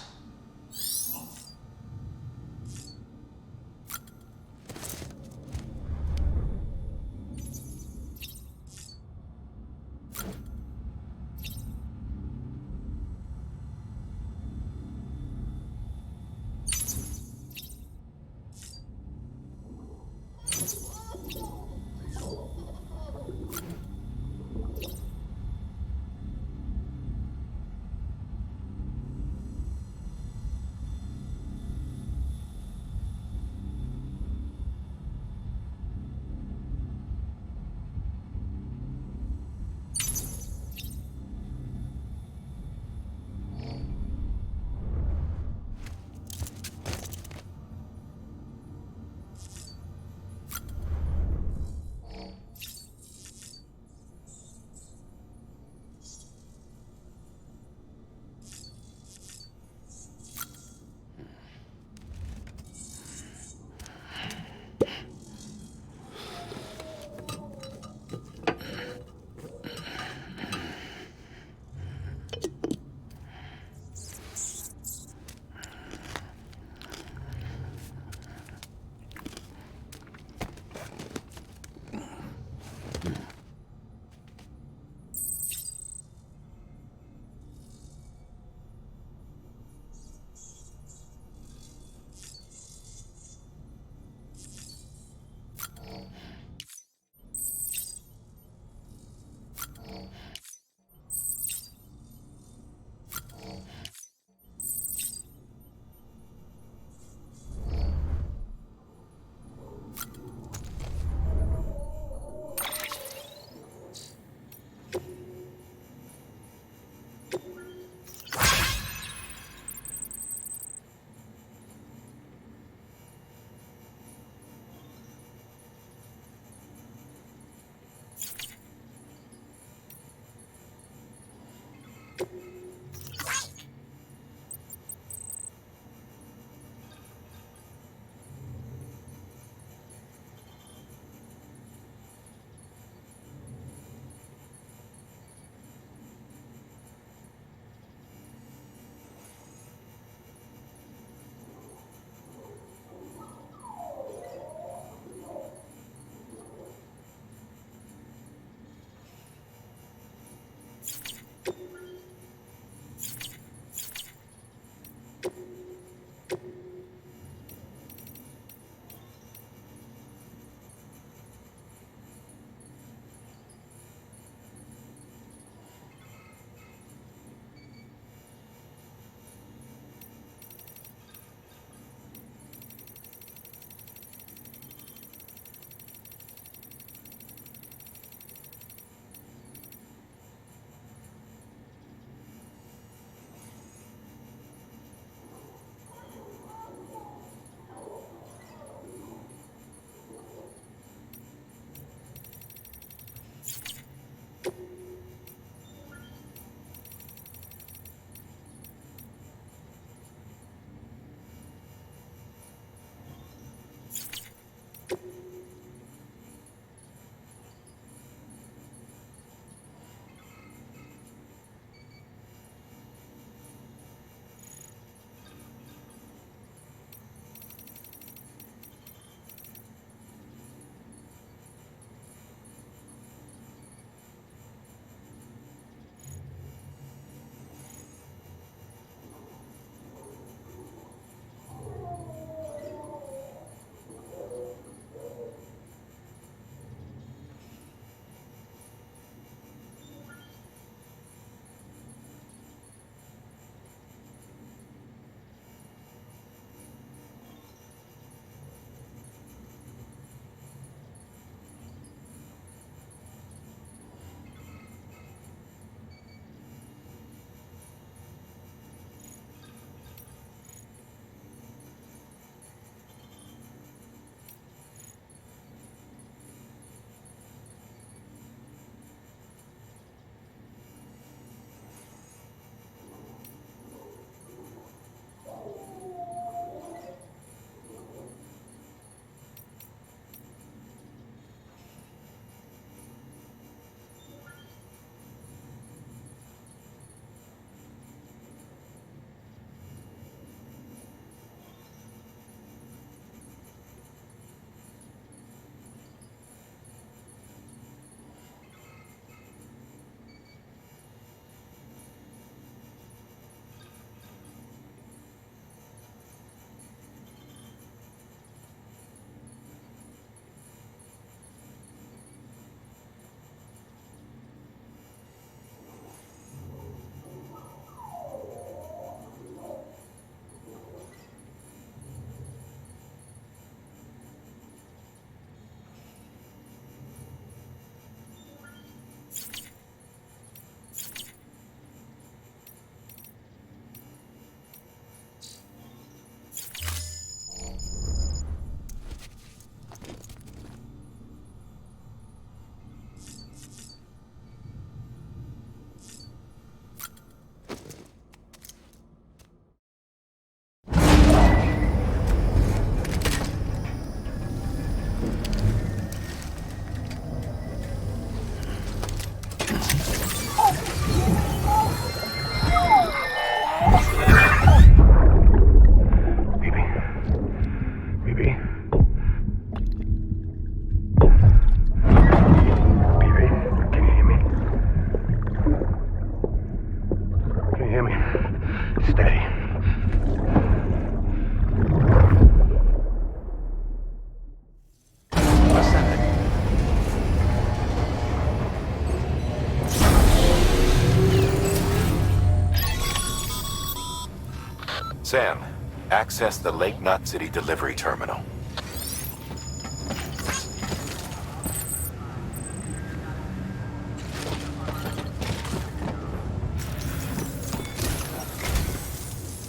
Sam, access the Lake Knot City delivery terminal.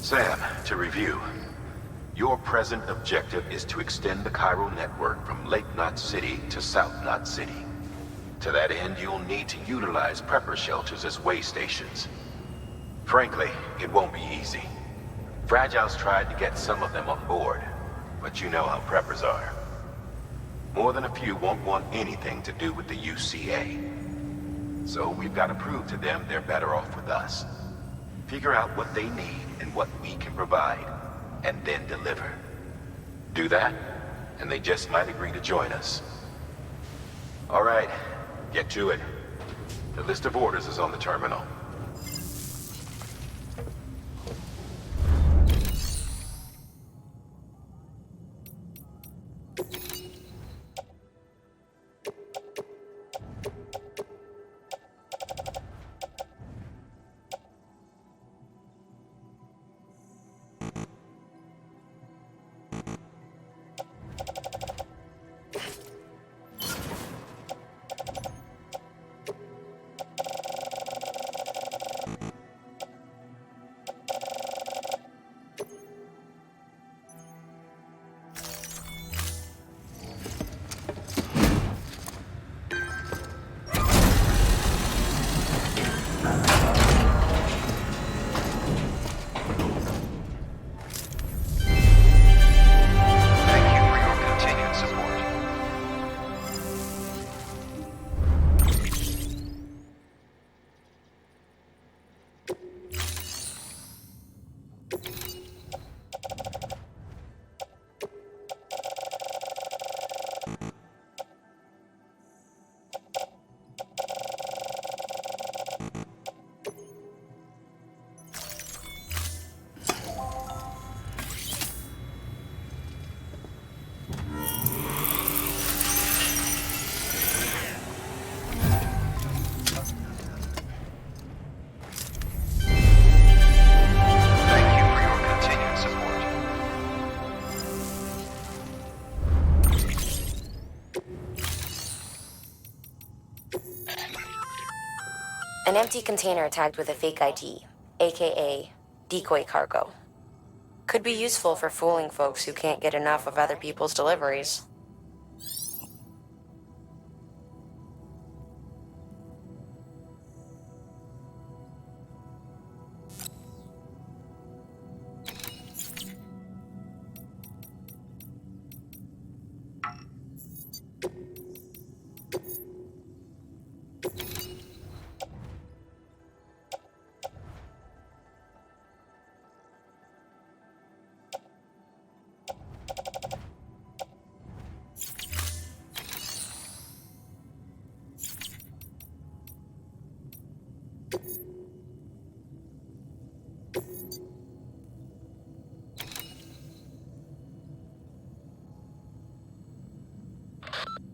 Sam, to review. Your present objective is to extend the chiral network from Lake Knot City to South Knot City. To that end, you'll need to utilize prepper shelters as way stations. Frankly, it won't be easy. Fragile's tried to get some of them on board, but you know how preppers are. More than a few won't want anything to do with the UCA. So we've got to prove to them they're better off with us. Figure out what they need and what we can provide, and then deliver. Do that, and they just might agree to join us. All right, get to it. The list of orders is on the terminal. An empty container tagged with a fake ID, aka decoy cargo. Could be useful for fooling folks who can't get enough of other people's deliveries.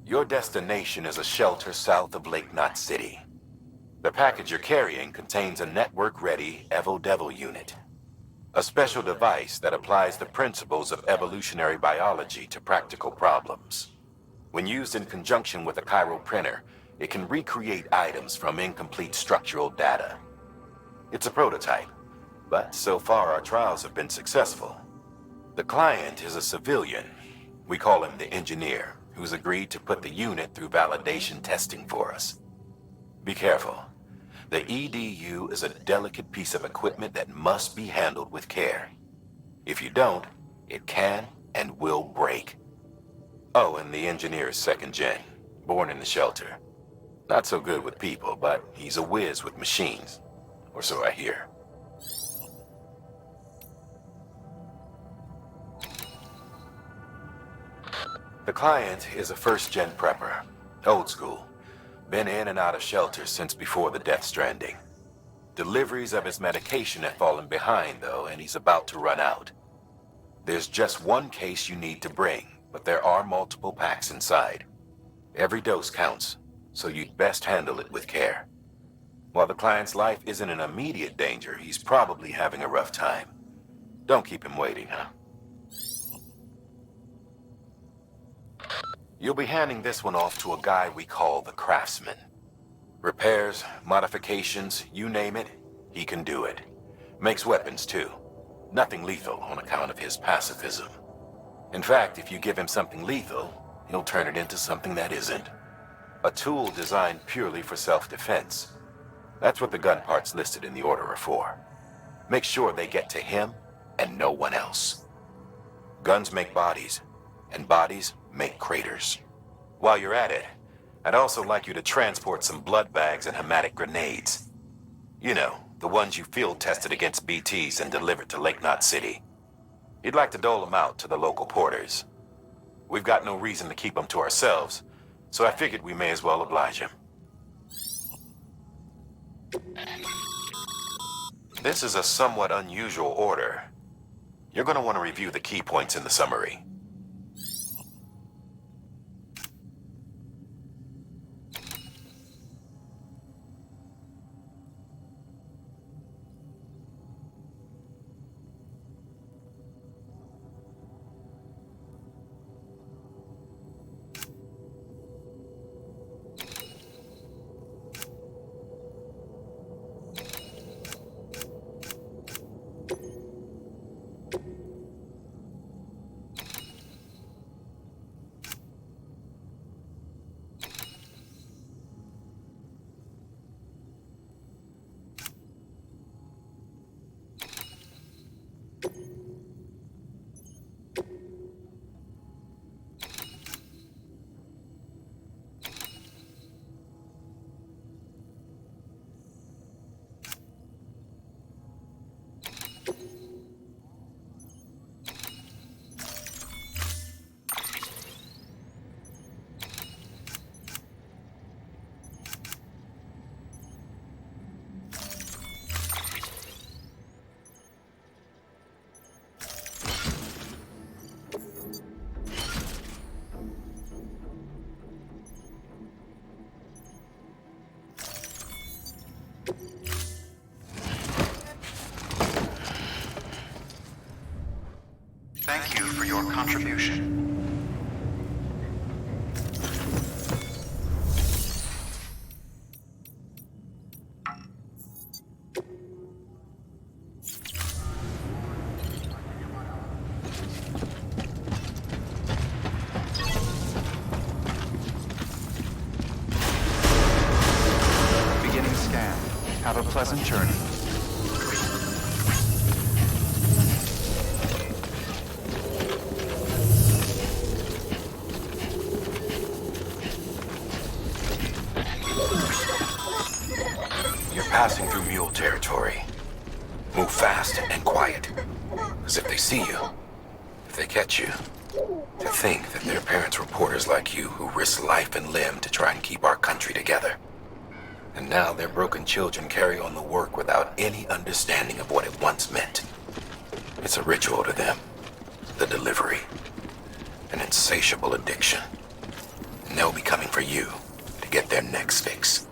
Your destination is a shelter south of Lake Knot City. The package you're carrying contains a network-ready Evo-Devil unit. A special device that applies the principles of evolutionary biology to practical problems. When used in conjunction with a chiral printer, it can recreate items from incomplete structural data. It's a prototype, but so far our trials have been successful. The client is a civilian. We call him the engineer, who's agreed to put the unit through validation testing for us. Be careful. The EDU is a delicate piece of equipment that must be handled with care. If you don't, it can and will break. Oh, and the engineer is second gen, born in the shelter. Not so good with people, but he's a whiz with machines, or so I hear. The client is a first-gen prepper, old school. Been in and out of shelters since before the death Stranding. Deliveries of his medication have fallen behind, though, and he's about to run out. There's just one case you need to bring, but there are multiple packs inside. Every dose counts, so you'd best handle it with care. While the client's life isn't in immediate danger, he's probably having a rough time. Don't keep him waiting, huh? You'll be handing this one off to a guy we call the Craftsman. Repairs, modifications, you name it, he can do it. Makes weapons too. Nothing lethal on account of his pacifism. In fact, if you give him something lethal, he'll turn it into something that isn't. A tool designed purely for self-defense. That's what the gun parts listed in the order are for. Make sure they get to him and no one else. Guns make bodies, and bodies make craters. While you're at it, I'd also like you to transport some blood bags and hematic grenades. You know, the ones you field tested against BTs and delivered to Lake Knot City. You'd like to dole them out to the local porters. We've got no reason to keep them to ourselves, so I figured we may as well oblige him. This is a somewhat unusual order. You're going to want to review the key points in the summary. Thank you for your contribution. Beginning scan. Have a pleasant journey. Passing through mule territory. Move fast and quiet. As if they see you. If they catch you. To think that their parents were porters like you who risked life and limb to try and keep our country together. And now their broken children carry on the work without any understanding of what it once meant. It's a ritual to them. The delivery. An insatiable addiction. And they'll be coming for you to get their next fix.